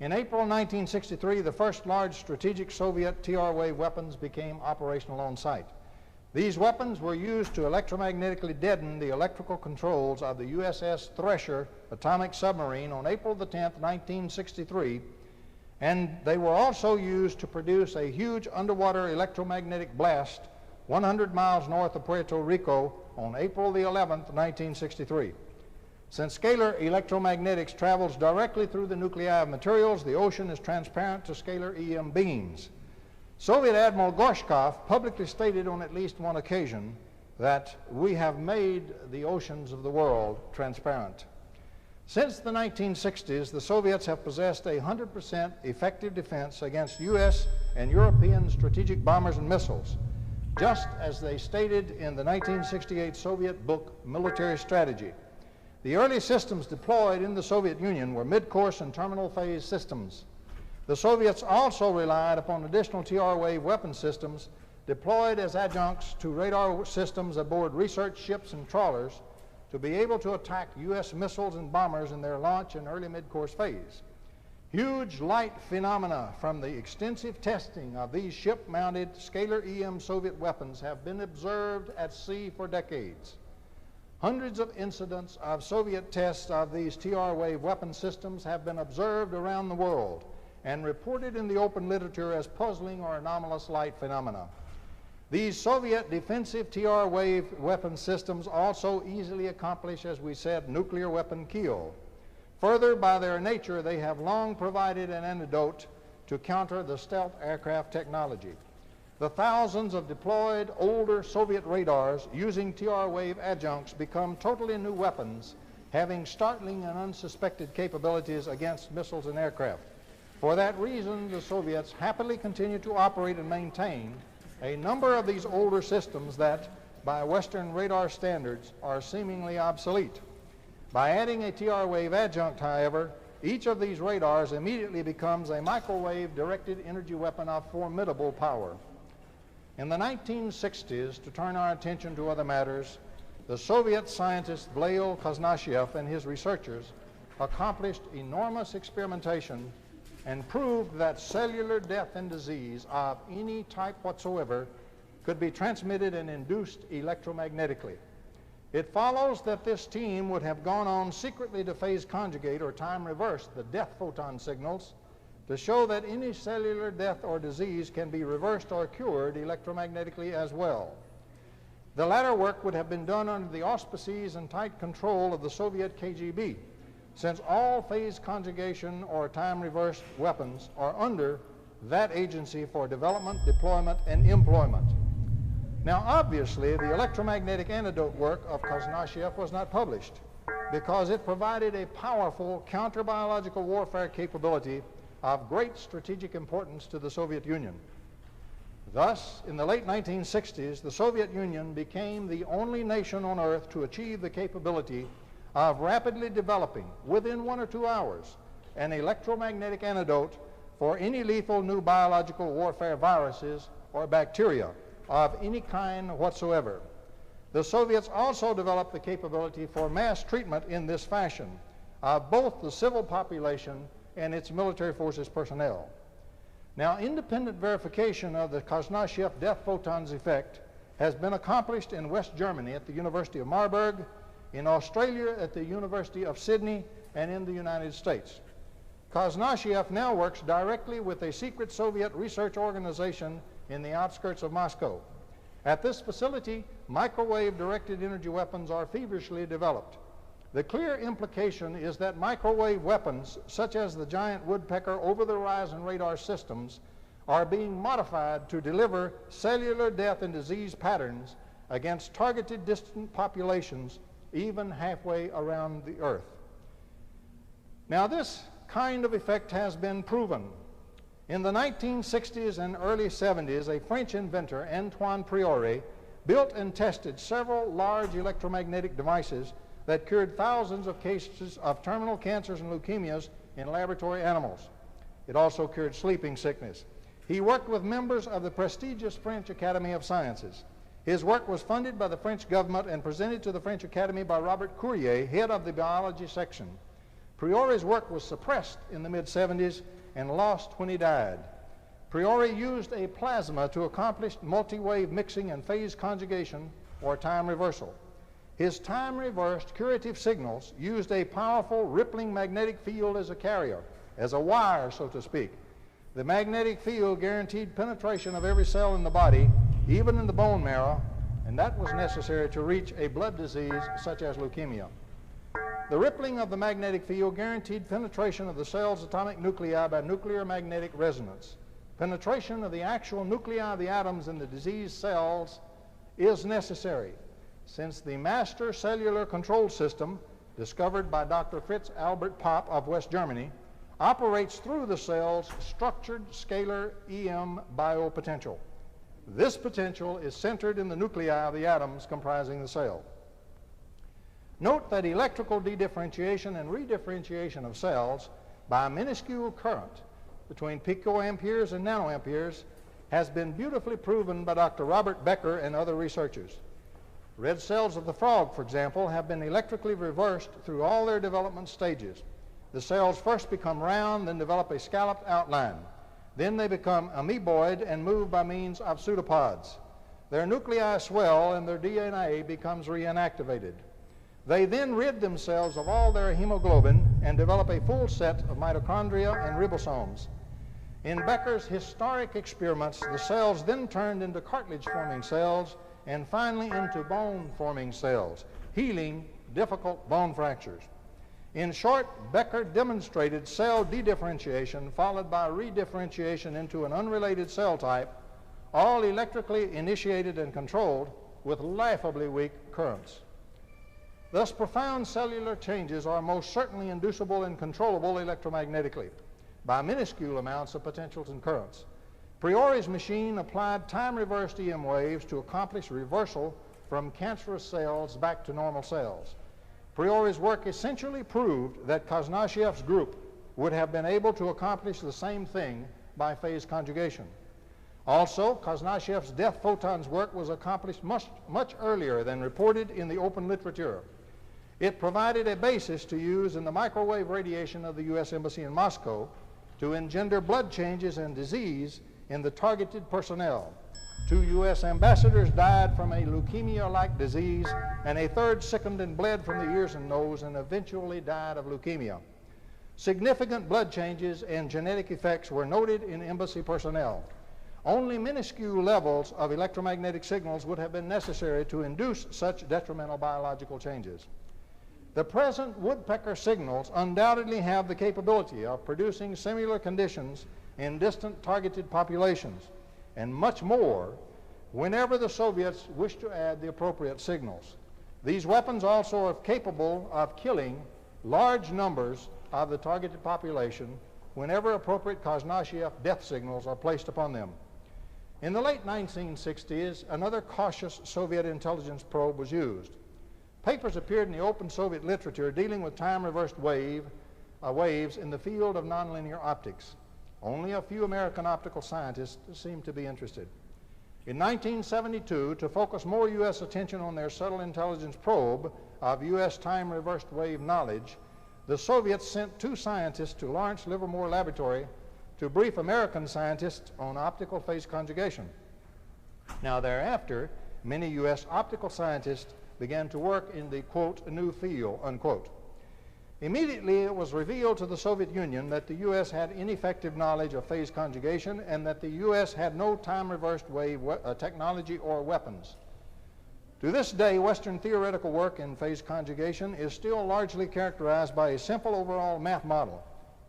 In April 1963, the first large strategic Soviet TR-wave weapons became operational on site. These weapons were used to electromagnetically deaden the electrical controls of the USS Thresher atomic submarine on April the 10th, 1963, and they were also used to produce a huge underwater electromagnetic blast 100 miles north of Puerto Rico on April the 11th, 1963. Since scalar electromagnetics travels directly through the nuclei of materials, the ocean is transparent to scalar EM beams. Soviet Admiral Gorshkov publicly stated on at least one occasion that we have made the oceans of the world transparent. Since the 1960s, the Soviets have possessed a 100% effective defense against US and European strategic bombers and missiles, just as they stated in the 1968 Soviet book, Military Strategy. The early systems deployed in the Soviet Union were mid-course and terminal phase systems. The Soviets also relied upon additional TR-wave weapon systems deployed as adjuncts to radar systems aboard research ships and trawlers to be able to attack US missiles and bombers in their launch and early mid-course phase. Huge light phenomena from the extensive testing of these ship-mounted scalar EM Soviet weapons have been observed at sea for decades. Hundreds of incidents of Soviet tests of these TR wave weapon systems have been observed around the world and reported in the open literature as puzzling or anomalous light phenomena. These Soviet defensive TR wave weapon systems also easily accomplish, as we said, nuclear weapon kill. Further, by their nature, they have long provided an antidote to counter the stealth aircraft technology. The thousands of deployed older Soviet radars using TR wave adjuncts become totally new weapons, having startling and unsuspected capabilities against missiles and aircraft. For that reason, the Soviets happily continue to operate and maintain a number of these older systems that, by Western radar standards, are seemingly obsolete. By adding a TR wave adjunct, however, each of these radars immediately becomes a microwave-directed energy weapon of formidable power. In the 1960s, to turn our attention to other matters, the Soviet scientist Blail Kosnashiev and his researchers accomplished enormous experimentation and proved that cellular death and disease of any type whatsoever could be transmitted and induced electromagnetically. It follows that this team would have gone on secretly to phase conjugate or time reverse the death photon signals to show that any cellular death or disease can be reversed or cured electromagnetically as well. The latter work would have been done under the auspices and tight control of the Soviet KGB, since all phase conjugation or time reversed weapons are under that agency for development, deployment, and employment. Now, obviously, the electromagnetic antidote work of Kosnashiev was not published because it provided a powerful counter-biological warfare capability of great strategic importance to the Soviet Union. Thus, in the late 1960s, the Soviet Union became the only nation on Earth to achieve the capability of rapidly developing, within 1 or 2 hours, an electromagnetic antidote for any lethal new biological warfare viruses or bacteria of any kind whatsoever. The Soviets also developed the capability for mass treatment in this fashion of both the civil population and its military forces personnel. Now, independent verification of the Kosnashiev death photons effect has been accomplished in West Germany at the University of Marburg, in Australia at the University of Sydney, and in the United States. Kosnashiev now works directly with a secret Soviet research organization in the outskirts of Moscow. At this facility, microwave-directed energy weapons are feverishly developed. The clear implication is that microwave weapons, such as the giant woodpecker over-the-horizon radar systems, are being modified to deliver cellular death and disease patterns against targeted distant populations even halfway around the Earth. Now, this kind of effect has been proven. In the 1960s and early 70s, a French inventor, Antoine Priori, built and tested several large electromagnetic devices that cured thousands of cases of terminal cancers and leukemias in laboratory animals. It also cured sleeping sickness. He worked with members of the prestigious French Academy of Sciences. His work was funded by the French government and presented to the French Academy by Robert Courier, head of the biology section. Priori's work was suppressed in the mid-70s and lost when he died. Priori used a plasma to accomplish multi-wave mixing and phase conjugation, or time reversal. His time-reversed curative signals used a powerful rippling magnetic field as a carrier, as a wire, so to speak. The magnetic field guaranteed penetration of every cell in the body, even in the bone marrow, and that was necessary to reach a blood disease such as leukemia. The rippling of the magnetic field guaranteed penetration of the cell's atomic nuclei by nuclear magnetic resonance. Penetration of the actual nuclei of the atoms in the diseased cells is necessary, since the master cellular control system, discovered by Dr. Fritz Albert Popp of West Germany, operates through the cell's structured scalar EM biopotential. This potential is centered in the nuclei of the atoms comprising the cell. Note that electrical dedifferentiation and redifferentiation of cells by a minuscule current between picoamperes and nanoamperes has been beautifully proven by Dr. Robert Becker and other researchers. Red cells of the frog, for example, have been electrically reversed through all their development stages. The cells first become round, then develop a scalloped outline. Then they become amoeboid and move by means of pseudopods. Their nuclei swell and their DNA becomes reinactivated. They then rid themselves of all their hemoglobin and develop a full set of mitochondria and ribosomes. In Becker's historic experiments, the cells then turned into cartilage-forming cells and finally into bone-forming cells, healing difficult bone fractures. In short, Becker demonstrated cell dedifferentiation followed by redifferentiation into an unrelated cell type, all electrically initiated and controlled with laughably weak currents. Thus, profound cellular changes are most certainly inducible and controllable electromagnetically by minuscule amounts of potentials and currents. Priori's machine applied time-reversed EM waves to accomplish reversal from cancerous cells back to normal cells. Priori's work essentially proved that Kosnachiev's group would have been able to accomplish the same thing by phase conjugation. Also, Kosnachiev's death photons work was accomplished much earlier than reported in the open literature. It provided a basis to use in the microwave radiation of the US Embassy in Moscow to engender blood changes and disease in the targeted personnel. 2 US ambassadors died from a leukemia-like disease, and a third sickened and bled from the ears and nose and eventually died of leukemia. Significant blood changes and genetic effects were noted in embassy personnel. Only minuscule levels of electromagnetic signals would have been necessary to induce such detrimental biological changes. The present woodpecker signals undoubtedly have the capability of producing similar conditions in distant targeted populations, and much more whenever the Soviets wish to add the appropriate signals. These weapons also are capable of killing large numbers of the targeted population whenever appropriate Kosnachiev death signals are placed upon them. In the late 1960s, another cautious Soviet intelligence probe was used. Papers appeared in the open Soviet literature dealing with time-reversed waves in the field of nonlinear optics. Only a few American optical scientists seemed to be interested. In 1972, to focus more U.S. attention on their subtle intelligence probe of U.S. time-reversed wave knowledge, the Soviets sent 2 scientists to Lawrence Livermore Laboratory to brief American scientists on optical phase conjugation. Now thereafter, many U.S. optical scientists began to work in the, quote, new field, unquote. Immediately it was revealed to the Soviet Union that the U.S. had ineffective knowledge of phase conjugation and that the U.S. had no time-reversed wave technology or weapons. To this day, Western theoretical work in phase conjugation is still largely characterized by a simple overall math model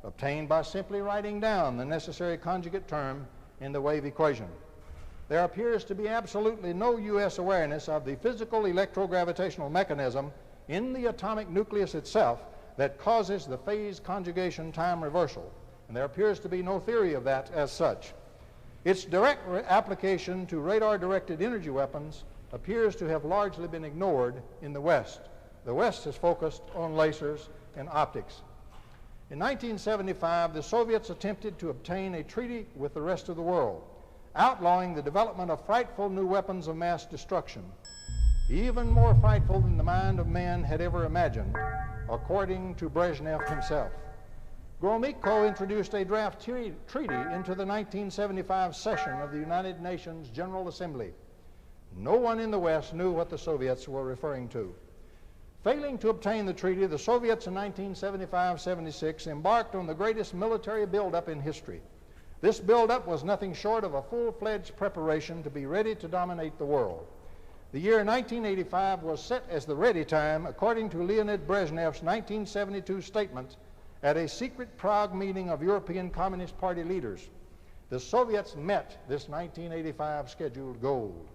obtained by simply writing down the necessary conjugate term in the wave equation. There appears to be absolutely no U.S. awareness of the physical electrogravitational mechanism in the atomic nucleus itself that causes the phase conjugation time reversal, and there appears to be no theory of that as such. Its direct application to radar-directed energy weapons appears to have largely been ignored in the West. The West has focused on lasers and optics. In 1975, the Soviets attempted to obtain a treaty with the rest of the world, outlawing the development of frightful new weapons of mass destruction, even more frightful than the mind of man had ever imagined, according to Brezhnev himself. Gromyko introduced a draft treaty into the 1975 session of the United Nations General Assembly. No one in the West knew what the Soviets were referring to. Failing to obtain the treaty, the Soviets in 1975-76 embarked on the greatest military buildup in history. This buildup was nothing short of a full-fledged preparation to be ready to dominate the world. The year 1985 was set as the ready time, according to Leonid Brezhnev's 1972 statement at a secret Prague meeting of European Communist Party leaders. The Soviets met this 1985 scheduled goal.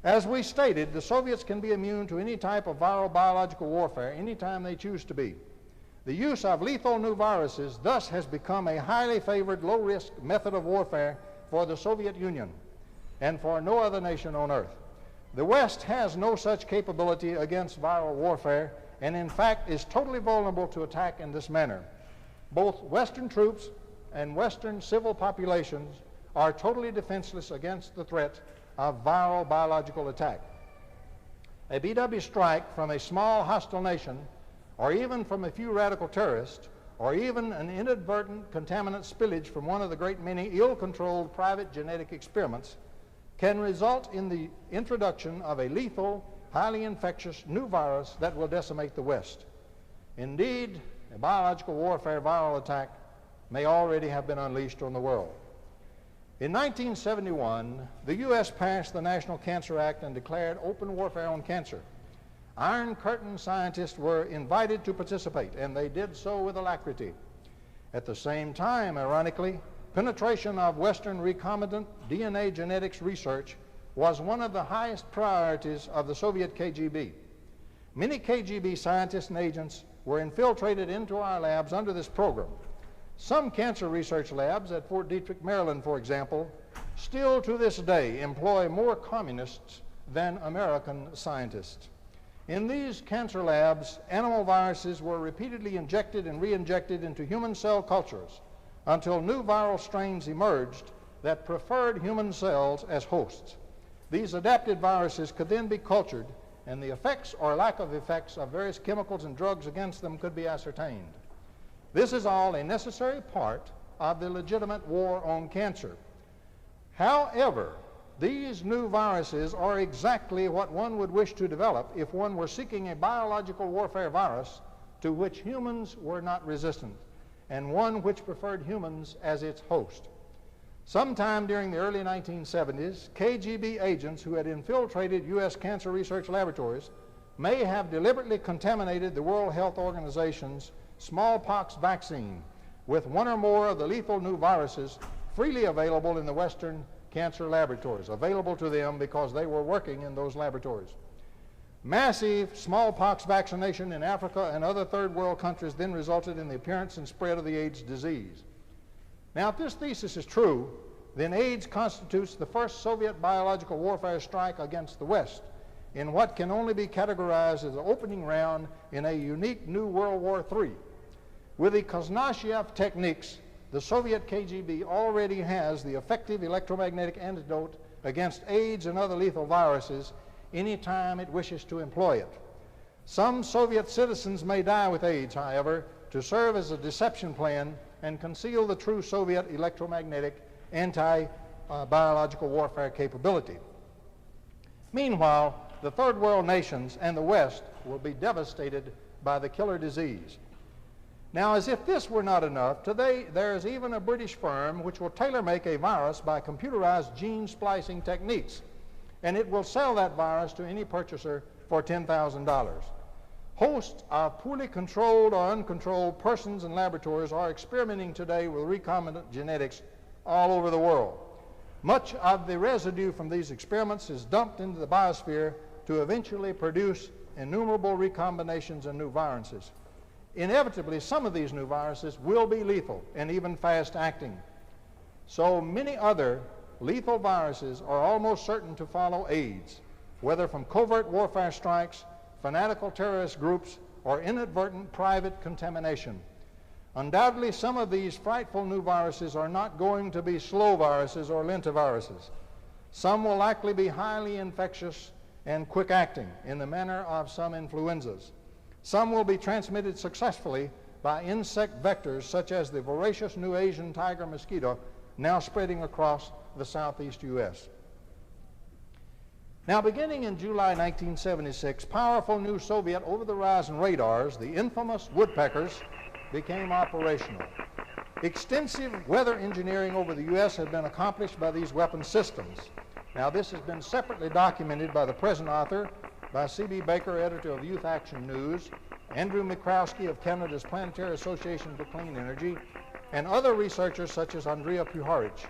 As we stated, the Soviets can be immune to any type of viral biological warfare anytime they choose to be. The use of lethal new viruses thus has become a highly favored, low-risk method of warfare for the Soviet Union and for no other nation on earth. The West has no such capability against viral warfare and in fact is totally vulnerable to attack in this manner. Both Western troops and Western civil populations are totally defenseless against the threat of viral biological attack. A BW strike from a small hostile nation or even from a few radical terrorists, or even an inadvertent contaminant spillage from one of the great many ill-controlled private genetic experiments, can result in the introduction of a lethal, highly infectious new virus that will decimate the West. Indeed, a biological warfare viral attack may already have been unleashed on the world. In 1971, the U.S. passed the National Cancer Act and declared open warfare on cancer. Iron Curtain scientists were invited to participate, and they did so with alacrity. At the same time, ironically, penetration of Western recombinant DNA genetics research was one of the highest priorities of the Soviet KGB. Many KGB scientists and agents were infiltrated into our labs under this program. Some cancer research labs at Fort Detrick, Maryland, for example, still to this day employ more communists than American scientists. In these cancer labs, animal viruses were repeatedly injected and re-injected into human cell cultures until new viral strains emerged that preferred human cells as hosts. These adapted viruses could then be cultured, and the effects or lack of effects of various chemicals and drugs against them could be ascertained. This is all a necessary part of the legitimate war on cancer. However, these new viruses are exactly what one would wish to develop if one were seeking a biological warfare virus to which humans were not resistant, and one which preferred humans as its host. Sometime during the early 1970s, KGB agents who had infiltrated U.S. cancer research laboratories may have deliberately contaminated the World Health Organization's smallpox vaccine with one or more of the lethal new viruses freely available in the Western cancer laboratories, available to them because they were working in those laboratories. Massive smallpox vaccination in Africa and other third world countries then resulted in the appearance and spread of the AIDS disease. Now, if this thesis is true, then AIDS constitutes the first Soviet biological warfare strike against the West in what can only be categorized as an opening round in a unique new World War III. With the Koznachiev techniques, the Soviet KGB already has the effective electromagnetic antidote against AIDS and other lethal viruses anytime it wishes to employ it. Some Soviet citizens may die with AIDS, however, to serve as a deception plan and conceal the true Soviet electromagnetic anti-biological warfare capability. Meanwhile, the third world nations and the West will be devastated by the killer disease. Now, as if this were not enough, today there is even a British firm which will tailor-make a virus by computerized gene splicing techniques, and it will sell that virus to any purchaser for $10,000. Hosts of poorly controlled or uncontrolled persons and laboratories are experimenting today with recombinant genetics all over the world. Much of the residue from these experiments is dumped into the biosphere to eventually produce innumerable recombinations and new viruses. Inevitably, some of these new viruses will be lethal and even fast-acting. So many other lethal viruses are almost certain to follow AIDS, whether from covert warfare strikes, fanatical terrorist groups, or inadvertent private contamination. Undoubtedly, some of these frightful new viruses are not going to be slow viruses or lentiviruses. Some will likely be highly infectious and quick-acting in the manner of some influenzas. Some will be transmitted successfully by insect vectors such as the voracious new Asian tiger mosquito now spreading across the southeast U.S. Now, beginning in July 1976, powerful new Soviet over-the-horizon radars, the infamous woodpeckers, became operational. Extensive weather engineering over the U.S. has been accomplished by these weapon systems. Now, this has been separately documented by the present author, by C.B. Baker, editor of Youth Action News, Andrew Mikrowski of Canada's Planetary Association for Clean Energy, and other researchers such as Andrea Puharich.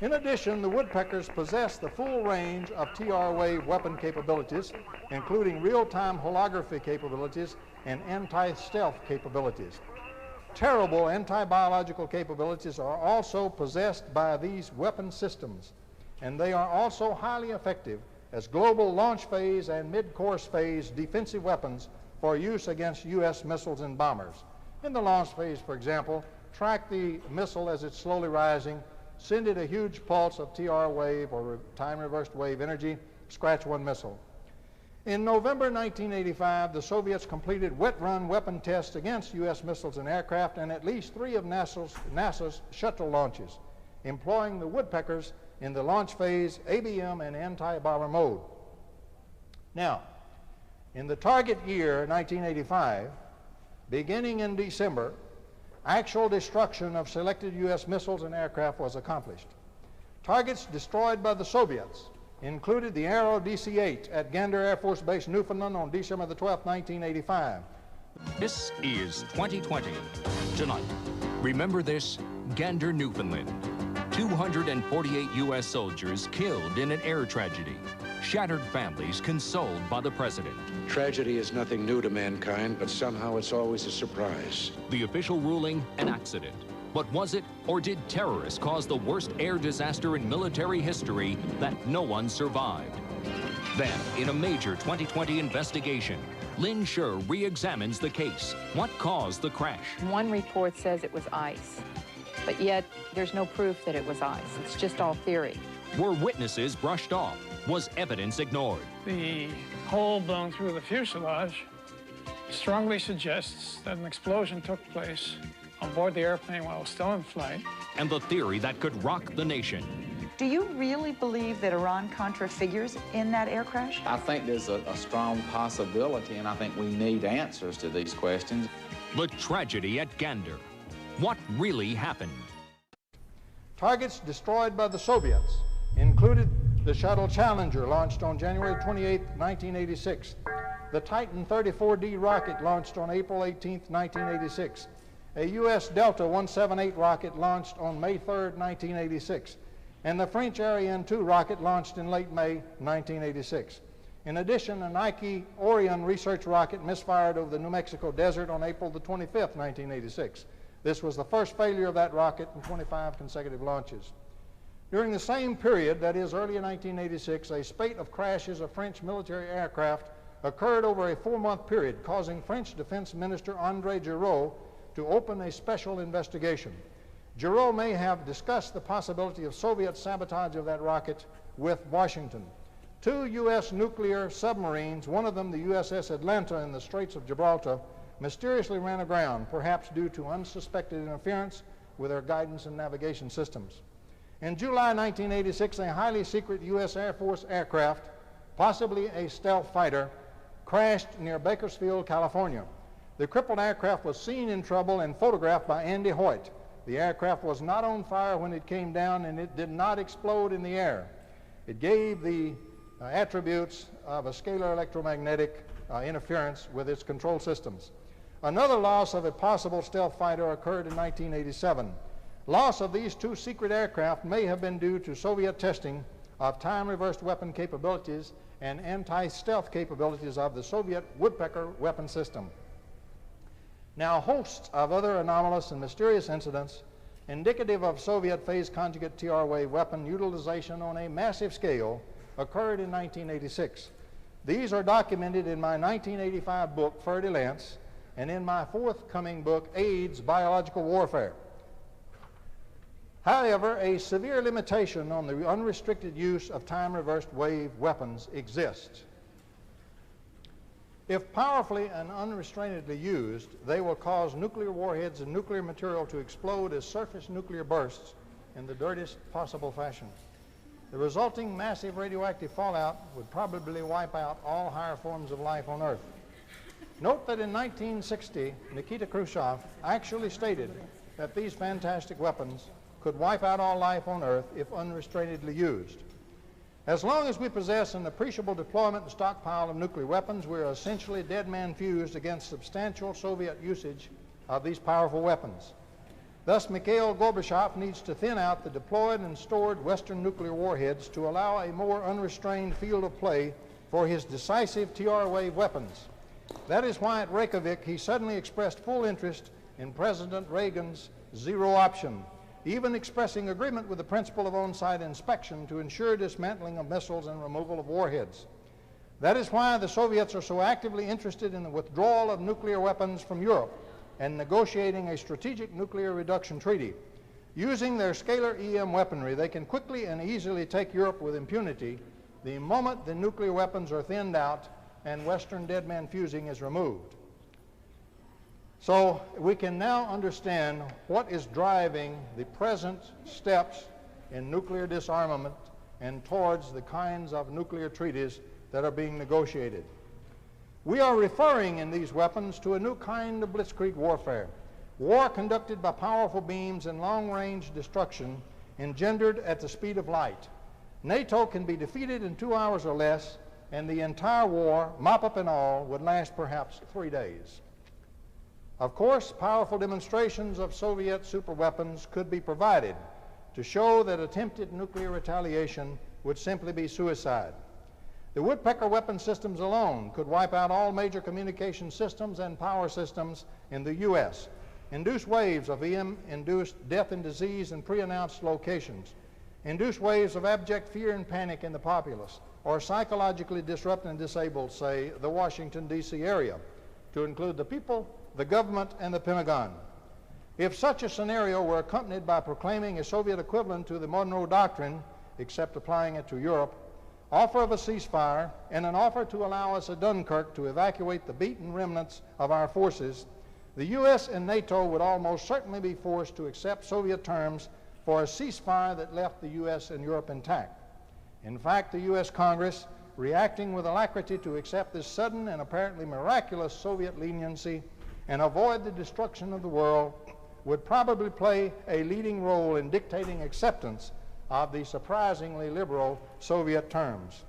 In addition, the woodpeckers possess the full range of TR wave weapon capabilities, including real-time holography capabilities and anti-stealth capabilities. Terrible anti-biological capabilities are also possessed by these weapon systems, and they are also highly effective as global launch phase and mid-course phase defensive weapons for use against U.S. missiles and bombers. In the launch phase, for example, track the missile as it's slowly rising, send it a huge pulse of TR wave or time-reversed wave energy, scratch one missile. In November 1985, the Soviets completed wet-run weapon tests against U.S. missiles and aircraft and at least 3 of NASA's shuttle launches, employing the woodpeckers in the launch phase, ABM, and anti-bomber mode. Now, in the target year, 1985, beginning in December, actual destruction of selected U.S. missiles and aircraft was accomplished. Targets destroyed by the Soviets included the Arrow DC-8 at Gander Air Force Base, Newfoundland on December the 12th, 1985. This is 2020. Tonight, remember this, Gander, Newfoundland. 248 U.S. soldiers killed in an air tragedy. Shattered families consoled by the president. Tragedy is nothing new to mankind, but somehow it's always a surprise. The official ruling, an accident. But was it, or did terrorists cause the worst air disaster in military history that no one survived? Then, in a major 2020 investigation, Lynn Scher re-examines the case. What caused the crash? One report says it was ice, but yet there's no proof that it was ice. It's just all theory. Were witnesses brushed off? Was evidence ignored? The hole blown through the fuselage strongly suggests that an explosion took place on board the airplane while it was still in flight. And the theory that could rock the nation. Do you really believe that Iran-Contra figures in that air crash? I think there's a strong possibility, and I think we need answers to these questions. The tragedy at Gander. What really happened? Targets destroyed by the Soviets included the Shuttle Challenger, launched on January 28, 1986, the Titan 34D rocket, launched on April 18, 1986, a U.S. Delta 178 rocket launched on May 3, 1986, and the French Ariane 2 rocket launched in late May 1986. In addition, a Nike Orion research rocket misfired over the New Mexico desert on April the 25th, 1986. This was the first failure of that rocket in 25 consecutive launches. During the same period, that is early in 1986, a spate of crashes of French military aircraft occurred over a 4-month period, causing French Defense Minister André Giraud to open a special investigation. Giraud may have discussed the possibility of Soviet sabotage of that rocket with Washington. 2 U.S. nuclear submarines, one of them the USS Atlanta in the Straits of Gibraltar, mysteriously ran aground, perhaps due to unsuspected interference with their guidance and navigation systems. In July 1986, a highly secret U.S. Air Force aircraft, possibly a stealth fighter, crashed near Bakersfield, California. The crippled aircraft was seen in trouble and photographed by Andy Hoyt. The aircraft was not on fire when it came down, and it did not explode in the air. It gave the attributes of a scalar electromagnetic interference with its control systems. Another loss of a possible stealth fighter occurred in 1987. Loss of these 2 secret aircraft may have been due to Soviet testing of time-reversed weapon capabilities and anti-stealth capabilities of the Soviet Woodpecker weapon system. Now, hosts of other anomalous and mysterious incidents indicative of Soviet phase conjugate TR wave weapon utilization on a massive scale occurred in 1986. These are documented in my 1985 book, Fer de Lance, and in my forthcoming book, AIDS, Biological Warfare. However, a severe limitation on the unrestricted use of time-reversed wave weapons exists. If powerfully and unrestrainedly used, they will cause nuclear warheads and nuclear material to explode as surface nuclear bursts in the dirtiest possible fashion. The resulting massive radioactive fallout would probably wipe out all higher forms of life on Earth. Note that in 1960, Nikita Khrushchev actually stated that these fantastic weapons could wipe out all life on Earth if unrestrainedly used. As long as we possess an appreciable deployment and stockpile of nuclear weapons, we are essentially dead man fused against substantial Soviet usage of these powerful weapons. Thus, Mikhail Gorbachev needs to thin out the deployed and stored Western nuclear warheads to allow a more unrestrained field of play for his decisive TR wave weapons. That is why at Reykjavik he suddenly expressed full interest in President Reagan's zero option, even expressing agreement with the principle of on-site inspection to ensure dismantling of missiles and removal of warheads. That is why the Soviets are so actively interested in the withdrawal of nuclear weapons from Europe and negotiating a strategic nuclear reduction treaty. Using their scalar EM weaponry, they can quickly and easily take Europe with impunity the moment the nuclear weapons are thinned out and Western dead man fusing is removed. So we can now understand what is driving the present steps in nuclear disarmament and towards the kinds of nuclear treaties that are being negotiated. We are referring in these weapons to a new kind of blitzkrieg warfare, war conducted by powerful beams and long-range destruction engendered at the speed of light. NATO can be defeated in 2 hours or less, and the entire war, mop-up and all, would last perhaps 3 days. Of course, powerful demonstrations of Soviet superweapons could be provided to show that attempted nuclear retaliation would simply be suicide. The woodpecker weapon systems alone could wipe out all major communication systems and power systems in the U.S., induce waves of EM-induced death and disease in pre-announced locations, induce waves of abject fear and panic in the populace, or psychologically disrupt and disable, say, the Washington, D.C. area, to include the people, the government, and the Pentagon. If such a scenario were accompanied by proclaiming a Soviet equivalent to the Monroe Doctrine, except applying it to Europe, offer of a ceasefire, and an offer to allow us at Dunkirk to evacuate the beaten remnants of our forces, the U.S. and NATO would almost certainly be forced to accept Soviet terms for a ceasefire that left the U.S. and Europe intact. In fact, the U.S. Congress, reacting with alacrity to accept this sudden and apparently miraculous Soviet leniency and avoid the destruction of the world, would probably play a leading role in dictating acceptance of the surprisingly liberal Soviet terms.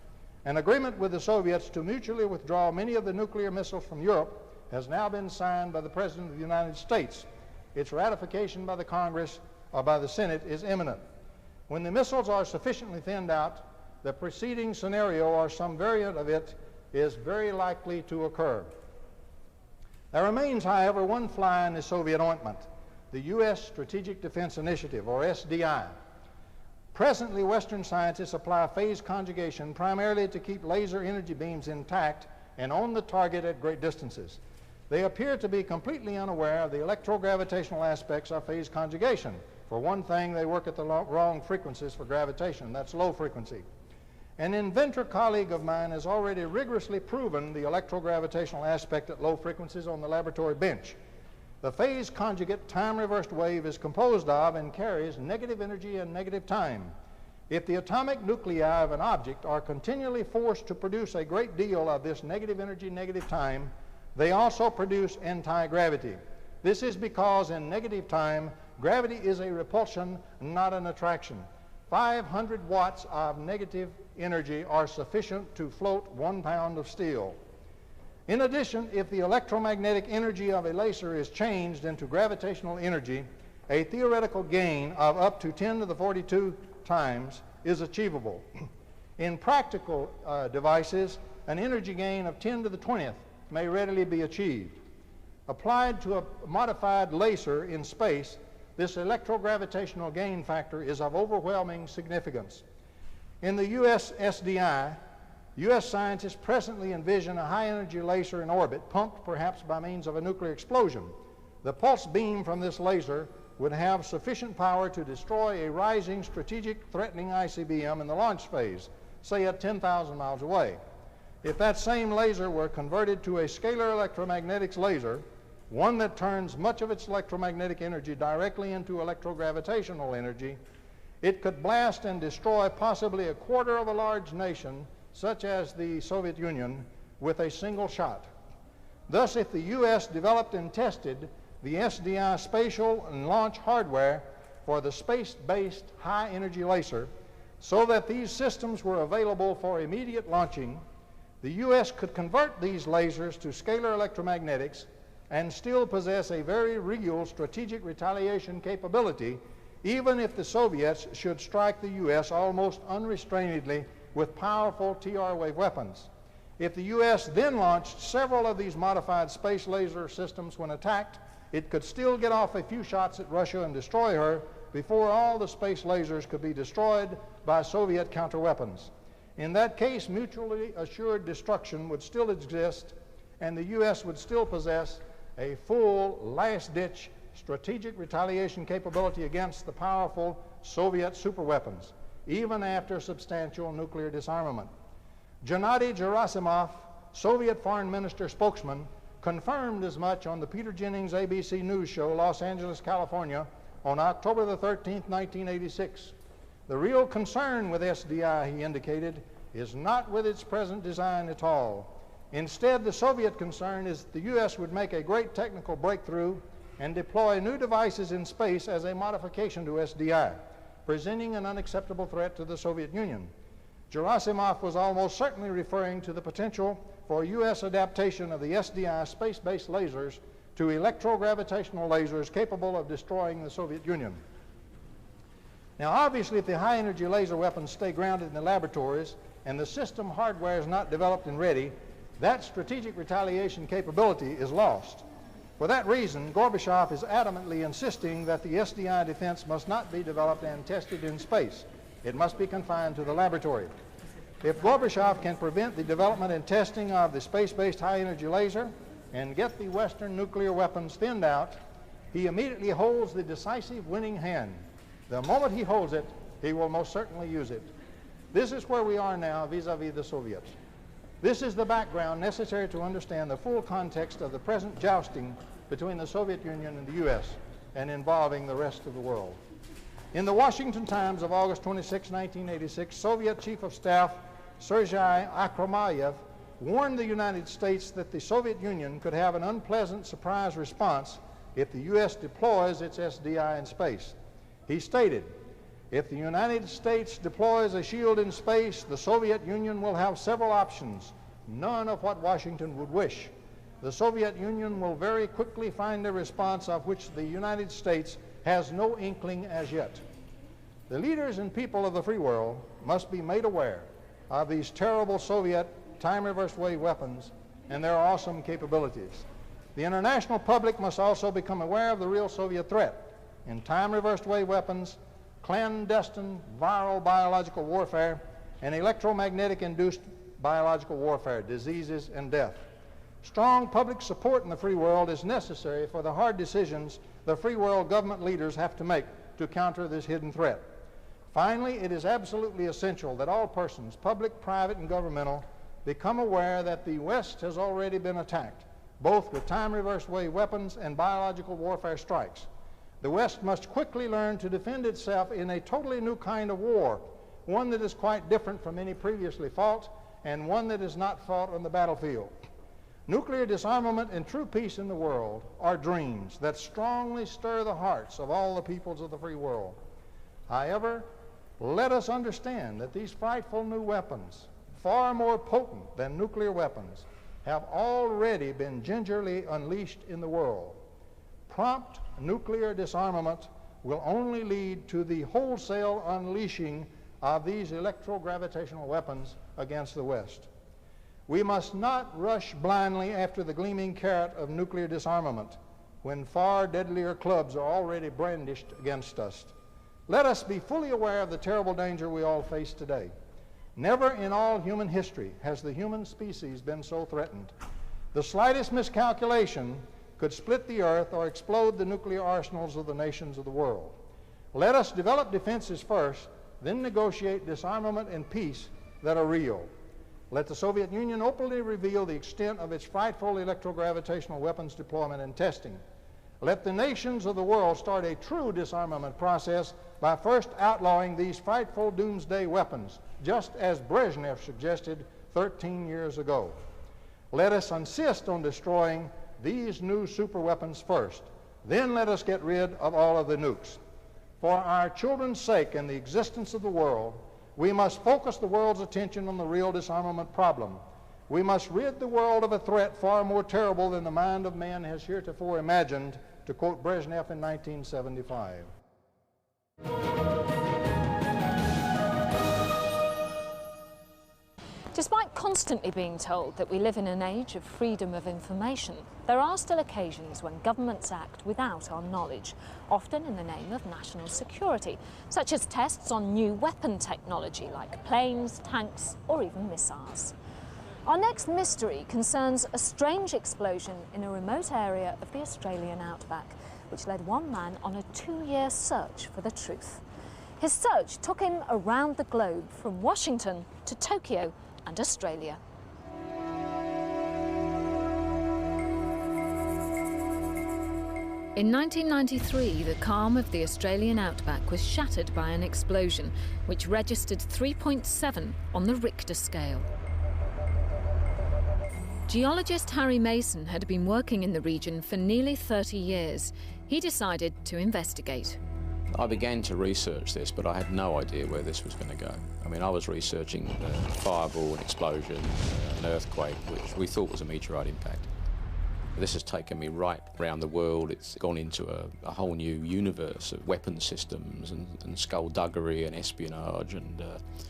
An agreement with the Soviets to mutually withdraw many of the nuclear missiles from Europe has now been signed by the President of the United States. Its ratification by the Congress or by the Senate is imminent. When the missiles are sufficiently thinned out, the preceding scenario or some variant of it is very likely to occur. There remains, however, one fly in the Soviet ointment, the U.S. Strategic Defense Initiative, or SDI. Presently, Western scientists apply phase conjugation primarily to keep laser energy beams intact and on the target at great distances. They appear to be completely unaware of the electrogravitational aspects of phase conjugation. For one thing, they work at the wrong frequencies for gravitation. That's low frequency. An inventor colleague of mine has already rigorously proven the electrogravitational aspect at low frequencies on the laboratory bench. The phase conjugate time-reversed wave is composed of and carries negative energy and negative time. If the atomic nuclei of an object are continually forced to produce a great deal of this negative energy, negative time, they also produce anti-gravity. This is because in negative time, gravity is a repulsion, not an attraction. 500 watts of negative energy are sufficient to float 1 pound of steel. In addition, if the electromagnetic energy of a laser is changed into gravitational energy, a theoretical gain of up to 10 to the 42 times is achievable. In practical devices, an energy gain of 10 to the 20th may readily be achieved. Applied to a modified laser in space, this electrogravitational gain factor is of overwhelming significance. In the US SDI, U.S. scientists presently envision a high-energy laser in orbit, pumped perhaps by means of a nuclear explosion. The pulse beam from this laser would have sufficient power to destroy a rising strategic threatening ICBM in the launch phase, say at 10,000 miles away. If that same laser were converted to a scalar electromagnetics laser, one that turns much of its electromagnetic energy directly into electrogravitational energy, it could blast and destroy possibly a quarter of a large nation, such as the Soviet Union, with a single shot. Thus, if the U.S. developed and tested the SDI spatial and launch hardware for the space-based high-energy laser so that these systems were available for immediate launching, the U.S. could convert these lasers to scalar electromagnetics and still possess a very real strategic retaliation capability, even if the Soviets should strike the U.S. almost unrestrainedly with powerful TR wave weapons. If the U.S. then launched several of these modified space laser systems when attacked, it could still get off a few shots at Russia and destroy her before all the space lasers could be destroyed by Soviet counterweapons. In that case, mutually assured destruction would still exist, and the U.S. would still possess a full, last-ditch strategic retaliation capability against the powerful Soviet superweapons, even after substantial nuclear disarmament. Gennady Gerasimov Soviet Foreign Minister spokesman, confirmed as much on the Peter Jennings ABC News show, Los Angeles, California, on October the 13th, 1986. The real concern with SDI, he indicated, is not with its present design at all. Instead, the Soviet concern is that the U.S. would make a great technical breakthrough and deploy new devices in space as a modification to SDI, presenting an unacceptable threat to the Soviet Union. Gerasimov was almost certainly referring to the potential for U.S. adaptation of the SDI space-based lasers to electrogravitational lasers capable of destroying the Soviet Union. Now, obviously, if the high-energy laser weapons stay grounded in the laboratories and the system hardware is not developed and ready, that strategic retaliation capability is lost. For that reason, Gorbachev is adamantly insisting that the SDI defense must not be developed and tested in space. It must be confined to the laboratory. If Gorbachev can prevent the development and testing of the space-based high-energy laser and get the Western nuclear weapons thinned out, he immediately holds the decisive winning hand. The moment he holds it, he will most certainly use it. This is where we are now vis-a-vis the Soviets. This is the background necessary to understand the full context of the present jousting between the Soviet Union and the U.S. and involving the rest of the world. In the Washington Times of August 26, 1986, Soviet Chief of Staff Sergei Akhromayev warned the United States that the Soviet Union could have an unpleasant surprise response if the U.S. deploys its SDI in space. He stated, "If the United States deploys a shield in space, the Soviet Union will have several options, none of what Washington would wish. The Soviet Union will very quickly find a response of which the United States has no inkling as yet." The leaders and people of the free world must be made aware of these terrible Soviet time-reversed wave weapons and their awesome capabilities. The international public must also become aware of the real Soviet threat in time-reversed wave weapons, clandestine viral biological warfare, and electromagnetic-induced biological warfare, diseases and death. Strong public support in the free world is necessary for the hard decisions the free world government leaders have to make to counter this hidden threat. Finally, it is absolutely essential that all persons, public, private, and governmental, become aware that the West has already been attacked, both with time-reversed wave weapons and biological warfare strikes. The West must quickly learn to defend itself in a totally new kind of war, one that is quite different from any previously fought, and one that is not fought on the battlefield. Nuclear disarmament and true peace in the world are dreams that strongly stir the hearts of all the peoples of the free world. However, let us understand that these frightful new weapons, far more potent than nuclear weapons, have already been gingerly unleashed in the world. Prompt nuclear disarmament will only lead to the wholesale unleashing of these electrogravitational weapons against the West. We must not rush blindly after the gleaming carrot of nuclear disarmament when far deadlier clubs are already brandished against us. Let us be fully aware of the terrible danger we all face today. Never in all human history has the human species been so threatened. The slightest miscalculation could split the earth or explode the nuclear arsenals of the nations of the world. Let us develop defenses first, then negotiate disarmament and peace that are real. Let the Soviet Union openly reveal the extent of its frightful electrogravitational weapons deployment and testing. Let the nations of the world start a true disarmament process by first outlawing these frightful doomsday weapons, just as Brezhnev suggested 13 years ago. Let us insist on destroying these new superweapons first. Then let us get rid of all of the nukes. For our children's sake and the existence of the world, we must focus the world's attention on the real disarmament problem. We must rid the world of a threat far more terrible than the mind of man has heretofore imagined, to quote Brezhnev in 1975. Despite constantly being told that we live in an age of freedom of information, there are still occasions when governments act without our knowledge, often in the name of national security, such as tests on new weapon technology like planes, tanks, or even missiles. Our next mystery concerns a strange explosion in a remote area of the Australian outback, which led one man on a 2-year search for the truth. His search took him around the globe, from Washington to Tokyo and Australia. In 1993, the calm of the Australian outback was shattered by an explosion, which registered 3.7 on the Richter scale. Geologist Harry Mason had been working in the region for nearly 30 years. He decided to investigate. I began to research this, but I had no idea where this was going to go. I mean, I was researching a fireball, an explosion, an earthquake, which we thought was a meteorite impact. This has taken me right around the world. It's gone into a whole new universe of weapon systems and skullduggery and espionage, and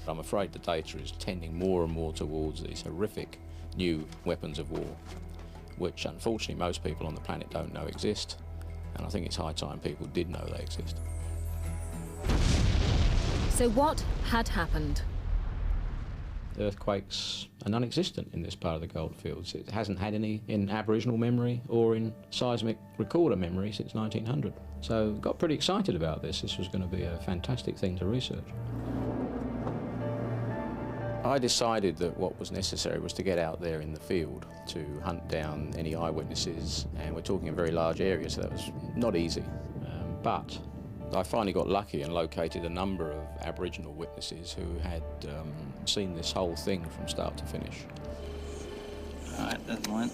I'm afraid the data is tending more and more towards these horrific new weapons of war, which unfortunately most people on the planet don't know exist, and I think it's high time people did know they exist. So what had happened? Earthquakes are non-existent in this part of the goldfields. It hasn't had any in Aboriginal memory or in seismic recorder memory since 1900. So got pretty excited about this. This was going to be a fantastic thing to research. I decided that what was necessary was to get out there in the field to hunt down any eyewitnesses, and we're talking a very large area, so that was not easy. But I finally got lucky and located a number of Aboriginal witnesses who had seen this whole thing from start to finish. All right, that's one.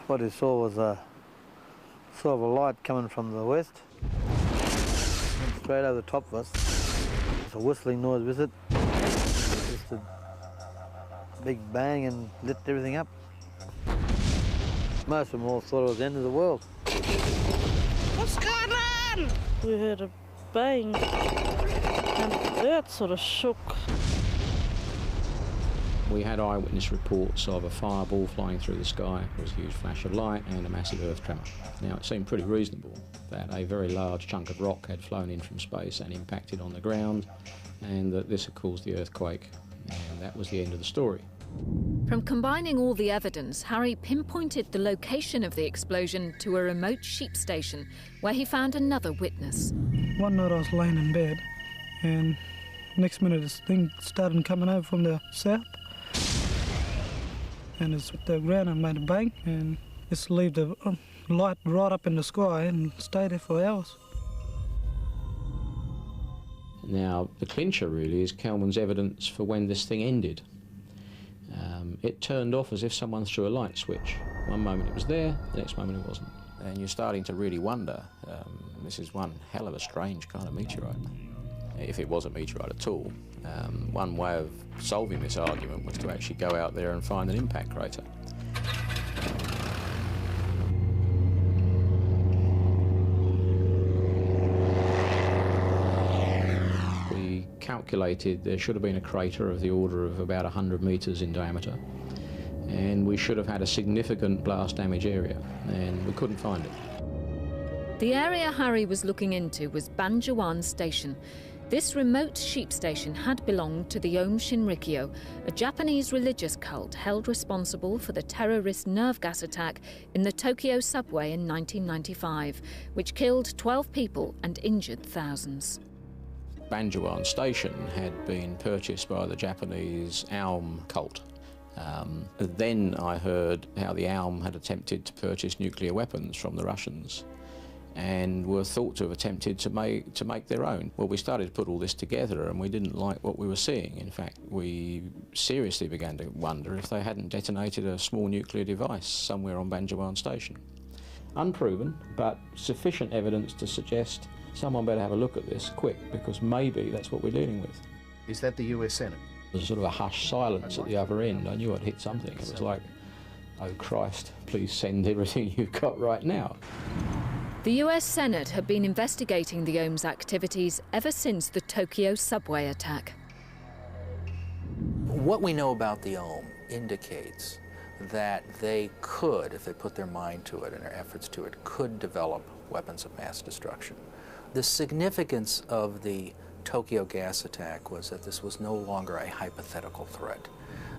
What he saw was a sort of a light coming from the west, went straight over the top of us. There's a whistling noise with it. Just a big bang and lit everything up. Most of them all thought it was the end of the world. What's going on? We heard a bang and the earth sort of shook. We had eyewitness reports of a fireball flying through the sky. There was a huge flash of light and a massive earth tremor. Now, it seemed pretty reasonable that a very large chunk of rock had flown in from space and impacted on the ground, and that this had caused the earthquake, and that was the end of the story. From combining all the evidence, Harry pinpointed the location of the explosion to a remote sheep station, where he found another witness. One night I was laying in bed, and next minute this thing started coming over from the south, and it's hit the ground and made a bang, and it's left a light right up in the sky and stayed there for hours. Now, the clincher really is Kelman's evidence for when this thing ended. It turned off as if someone threw a light switch. One moment it was there, the next moment it wasn't. And you're starting to really wonder, this is one hell of a strange kind of meteorite. If it was a meteorite at all. One way of solving this argument was to actually go out there and find an impact crater. We calculated there should have been a crater of the order of about 100 metres in diameter, and we should have had a significant blast damage area, and we couldn't find it. The area Harry was looking into was Banjawan Station. This remote sheep station had belonged to the Aum Shinrikyo, a Japanese religious cult held responsible for the terrorist nerve gas attack in the Tokyo subway in 1995, which killed 12 people and injured thousands. Banjawan Station had been purchased by the Japanese Aum cult. Then I heard how the Aum had attempted to purchase nuclear weapons from the Russians and were thought to have attempted to make their own. Well, we started to put all this together and we didn't like what we were seeing. In fact, we seriously began to wonder if they hadn't detonated a small nuclear device somewhere on Banjawan Station. Unproven, but sufficient evidence to suggest someone better have a look at this quick, because maybe that's what we're dealing with. Is that the US Senate? There was sort of a hushed silence at the other end. I knew I'd hit something. It was like, oh Christ, please send everything you've got right now. The US Senate had been investigating the Aum's activities ever since the Tokyo subway attack. What we know about the Aum indicates that they could, if they put their mind to it and their efforts to it, could develop weapons of mass destruction. The significance of the Tokyo gas attack was that this was no longer a hypothetical threat.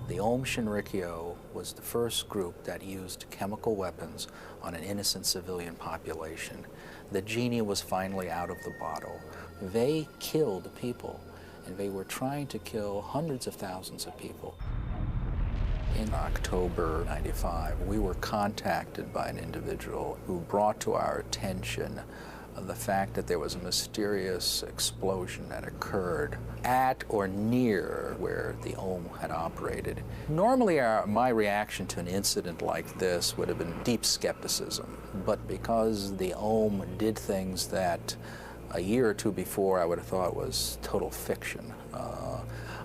The Aum Shinrikyo was the first group that used chemical weapons on an innocent civilian population. The genie was finally out of the bottle. They killed people, and they were trying to kill hundreds of thousands of people. In October '95, we were contacted by an individual who brought to our attention the fact that there was a mysterious explosion that occurred at or near where the ohm had operated. Normally my reaction to an incident like this would have been deep skepticism, but because the ohm did things that a year or two before I would have thought was total fiction,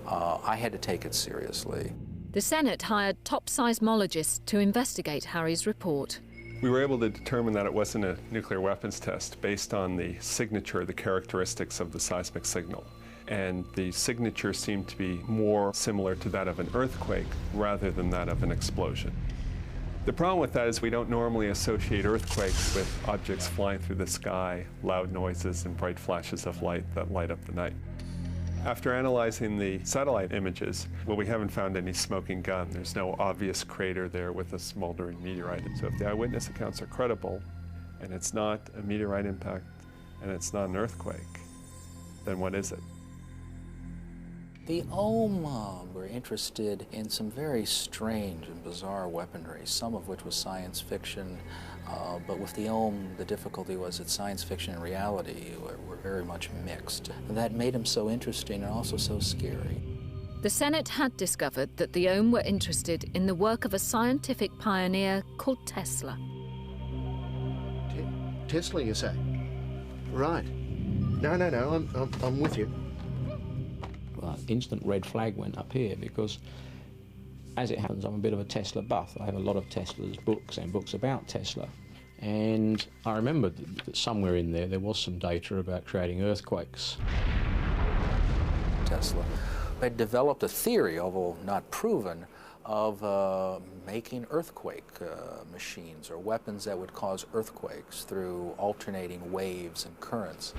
I had to take it seriously. The Senate hired top seismologists to investigate Harry's report. We were able to determine that it wasn't a nuclear weapons test based on the signature, the characteristics of the seismic signal. And the signature seemed to be more similar to that of an earthquake rather than that of an explosion. The problem with that is we don't normally associate earthquakes with objects flying through the sky, loud noises, and bright flashes of light that light up the night. After analyzing the satellite images, well, we haven't found any smoking gun. There's no obvious crater there with a smoldering meteorite. So if the eyewitness accounts are credible, and it's not a meteorite impact, and it's not an earthquake, then what is it? The ohm were interested in some very strange and bizarre weaponry, some of which was science fiction, but with the ohm, the difficulty was that science fiction and reality were very much mixed. That made them so interesting and also so scary. The Senate had discovered that the ohm were interested in the work of a scientific pioneer called Tesla. Tesla, you say? Right. No, I'm with you. Well, instant red flag went up here because, as it happens, I'm a bit of a Tesla buff. I have a lot of Tesla's books and books about Tesla. And I remember that somewhere in there was some data about creating earthquakes. Tesla had developed a theory, although not proven, of making earthquake machines or weapons that would cause earthquakes through alternating waves and currents.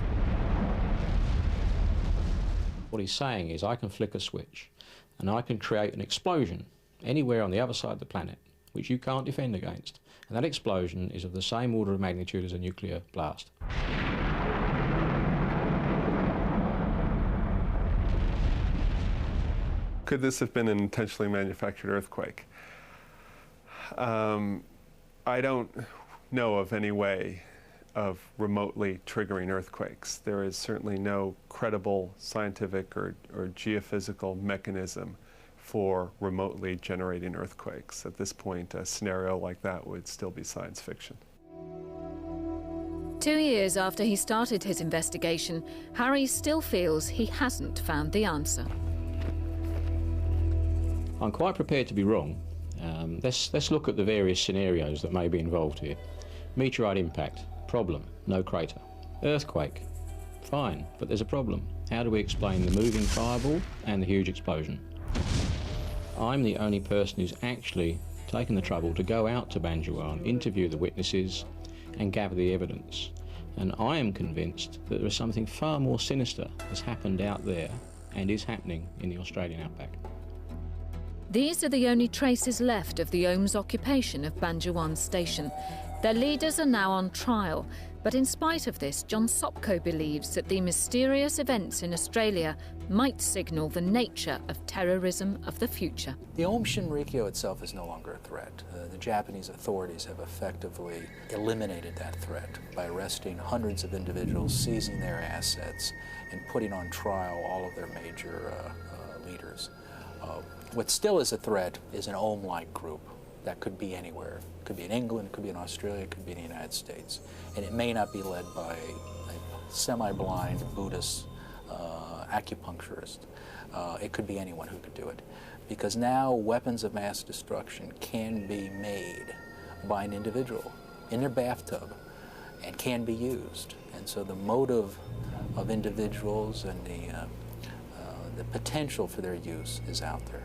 What he's saying is I can flick a switch and I can create an explosion anywhere on the other side of the planet which you can't defend against. And that explosion is of the same order of magnitude as a nuclear blast. Could this have been an intentionally manufactured earthquake? I don't know of any way of remotely triggering earthquakes. There is certainly no credible scientific or geophysical mechanism for remotely generating earthquakes. At this point, a scenario like that would still be science fiction. 2 years after he started his investigation, Harry still feels he hasn't found the answer. I'm quite prepared to be wrong. Let's look at the various scenarios that may be involved here. Meteorite impact, problem, no crater. Earthquake, fine, but there's a problem. How do we explain the moving fireball and the huge explosion? I'm the only person who's actually taken the trouble to go out to Banjuan, interview the witnesses and gather the evidence. And I am convinced that there is something far more sinister has happened out there and is happening in the Australian outback. These are the only traces left of the ohm's occupation of Banjuan Station. Their leaders are now on trial, but in spite of this, John Sopko believes that the mysterious events in Australia might signal the nature of terrorism of the future. The Ohm Shinrikyo itself is no longer a threat. The Japanese authorities have effectively eliminated that threat by arresting hundreds of individuals, seizing their assets, and putting on trial all of their major leaders. What still is a threat is an Ohm-like group that could be anywhere. It could be in England, it could be in Australia, it could be in the United States. And it may not be led by a semi-blind Buddhist acupuncturist. It could be anyone who could do it. Because now weapons of mass destruction can be made by an individual in their bathtub and can be used. And so the motive of individuals and the potential for their use is out there.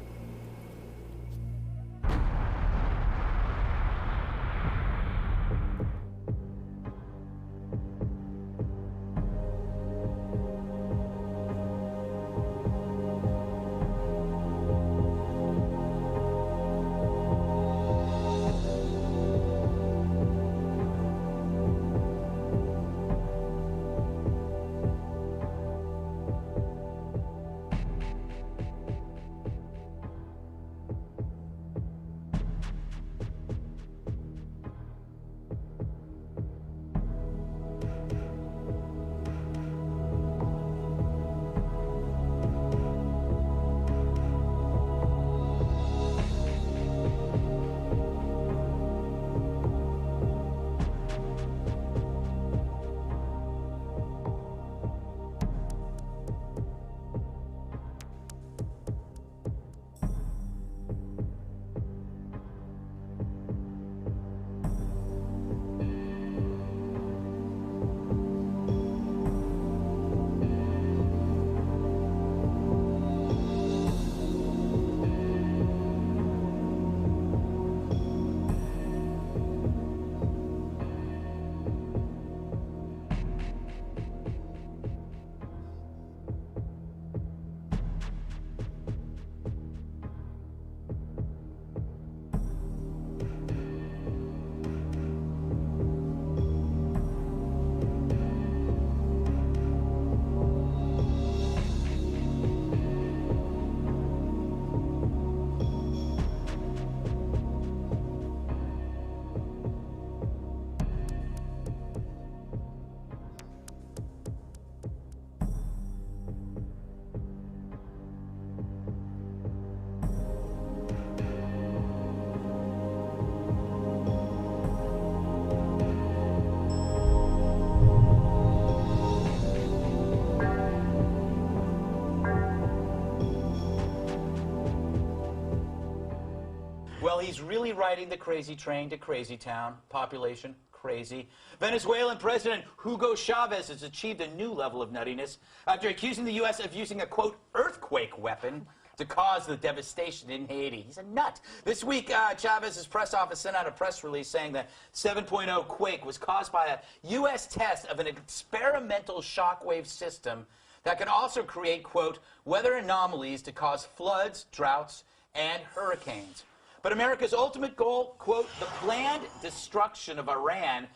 he's really riding the crazy train to crazy town. Population, crazy. Venezuelan President Hugo Chavez has achieved a new level of nuttiness after accusing the U.S. of using a, quote, earthquake weapon to cause the devastation in Haiti. He's a nut. This week, Chavez's press office sent out a press release saying the 7.0 quake was caused by a U.S. test of an experimental shockwave system that can also create, quote, weather anomalies to cause floods, droughts, and hurricanes. But America's ultimate goal, quote, the planned destruction of Iran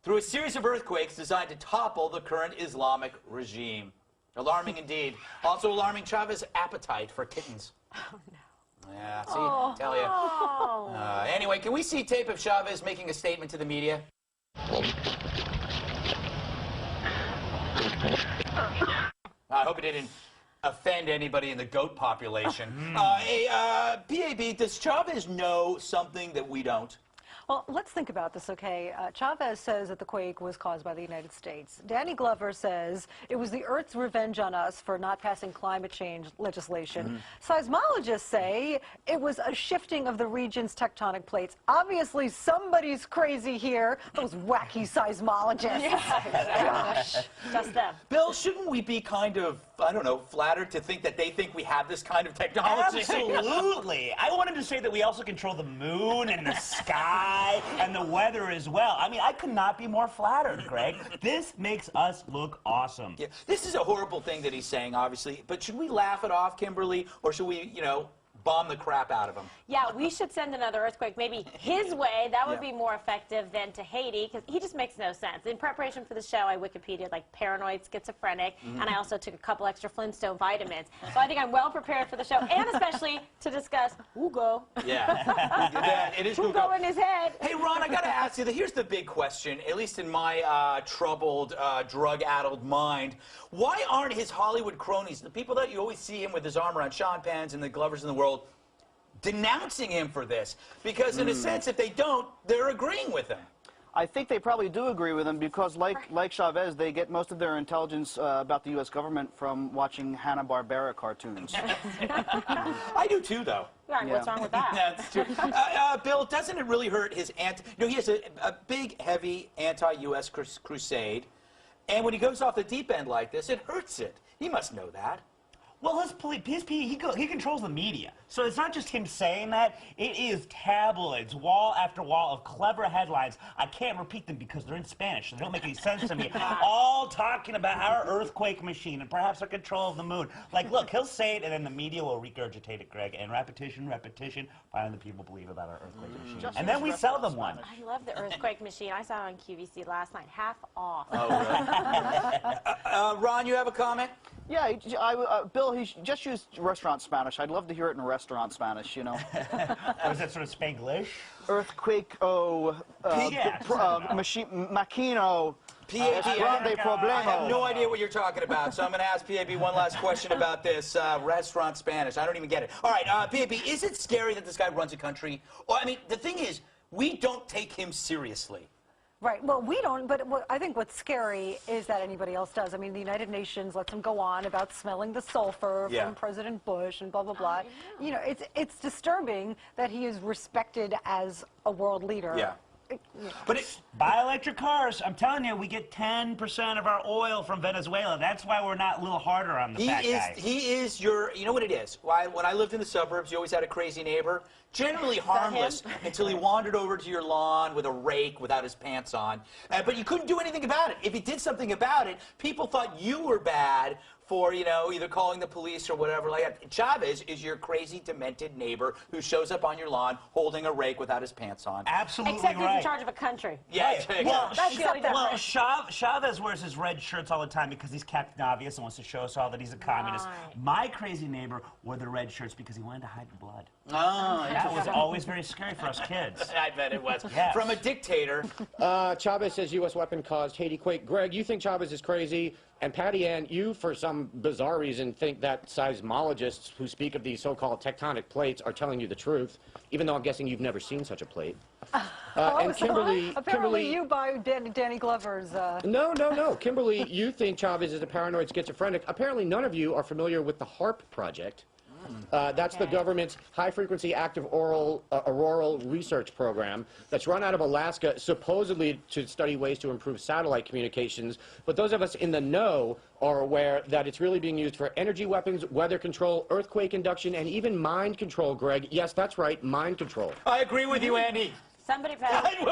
through a series of earthquakes designed to topple the current Islamic regime. Alarming indeed. Also alarming Chavez's appetite for kittens. Oh, no. Yeah, see, tell you. Anyway, can we see tape of Chavez making a statement to the media? I hope it didn't offend anybody in the goat population. PAB, does Chavez know something that we don't? Well, let's think about this, okay? Chavez says that the quake was caused by the United States. Danny Glover says it was the Earth's revenge on us for not passing climate change legislation. Seismologists say it was a shifting of the region's tectonic plates. Obviously, somebody's crazy here. Those wacky seismologists. Gosh. Just them. Bill, shouldn't we be kind of, I don't know, flattered to think that they think we have this kind of technology? Absolutely. I wanted to say that we also control the moon and the sky and the weather as well. I mean, I could not be more flattered, Greg. This makes us look awesome. Yeah, this is a horrible thing that he's saying, obviously, but should we laugh it off, Kimberly, or should we, you know, bomb the crap out of him? Yeah, we should send another earthquake, maybe his way. That would be more effective than to Haiti, because he just makes no sense. In preparation for the show, I Wikipedia'd like paranoid, schizophrenic, and I also took a couple extra Flintstone vitamins. So I think I'm well prepared for the show, and especially to discuss Hugo. Yeah, it is Hugo in his head. Hey, Ron, I got to ask you, here's the big question, at least in my troubled, drug-addled mind. Why aren't his Hollywood cronies, the people that you always see him with his arm around, Sean Penn's and the Glovers in the world, denouncing him for this? Because in a sense, if they don't, they're agreeing with him. I think they probably do agree with him because, like Chavez, they get most of their intelligence about the U.S. government from watching Hanna-Barbera cartoons. I do too, though. Yeah, what's wrong with that? That's true. Bill, doesn't it really hurt his he has a big, heavy anti-U.S. crusade, and when he goes off the deep end like this, it hurts it. He must know that. Well, he controls the media. So it's not just him saying that. It is tabloids, wall after wall of clever headlines. I can't repeat them because they're in Spanish, so they don't make any sense to me. All talking about our earthquake machine and perhaps our control of the moon. Like, look, he'll say it, and then the media will regurgitate it, Greg. And repetition, repetition, finally the people believe about our earthquake machine. And then we sell them one. I love the earthquake machine. I saw it on QVC last night. Half off. Oh, really? Ron, you have a comment? Yeah, Bill, he just used restaurant Spanish. I'd love to hear it in restaurant Spanish, you know. Was that sort of Spanglish? Earthquake, machine, maquino. PAB, I have no idea what you're talking about, so I'm going to ask PAB one last question about this restaurant Spanish. I don't even get it. All right, PAB, is it scary that this guy runs a country? Well, I mean, the thing is, we don't take him seriously. Right. Well, we don't, but I think what's scary is that anybody else does. I mean, the United Nations lets him go on about smelling the sulfur from President Bush and blah, blah, blah. You know, it's disturbing that he is respected as a world leader. Yeah. But buy electric cars. I'm telling you, we get 10% of our oil from Venezuela. That's why we're not a little harder on the fat guy. He is your, you know what it is? When I lived in the suburbs, you always had a crazy neighbor. Generally harmless until he wandered over to your lawn with a rake without his pants on. But you couldn't do anything about it. If he did something about it, people thought you were bad for, you know, either calling the police or whatever like that. Chavez is your crazy, demented neighbor who shows up on your lawn holding a rake without his pants on. Absolutely Except he's in charge of a country. Yeah, exactly. Well, Chavez wears his red shirts all the time because he's Captain Obvious and wants to show us all that he's a communist. My crazy neighbor wore the red shirts because he wanted to hide the blood. Oh, that was always very scary for us kids. I bet it was. Yes. From a dictator. Chavez says U.S. weapon caused Haiti quake. Greg, you think Chavez is crazy. And Patty Ann, you, for some bizarre reason, think that seismologists who speak of these so-called tectonic plates are telling you the truth, even though I'm guessing you've never seen such a plate. And Kimberly... Apparently you buy Danny Glover's... No. Kimberly, you think Chavez is a paranoid schizophrenic. Apparently none of you are familiar with the HAARP project. That's the government's high-frequency active auroral research program that's run out of Alaska, supposedly to study ways to improve satellite communications. But those of us in the know are aware that it's really being used for energy weapons, weather control, earthquake induction, and even mind control, Greg. Yes, that's right, mind control. I agree with you, Andy. Somebody passed the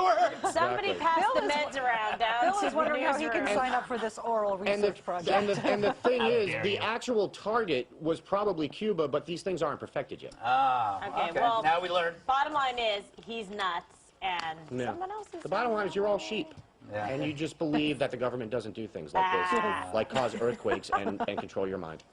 meds around down Bill to is wondering how he can sign up for this oral research project. And the thing is, the actual target was probably Cuba, but these things aren't perfected yet. Okay, well, now we learn. Bottom line is, he's nuts, and Yeah. someone else is. The bottom line is you're all sheep. Yeah. And you just believe that the government doesn't do things like this, like cause earthquakes and control your mind.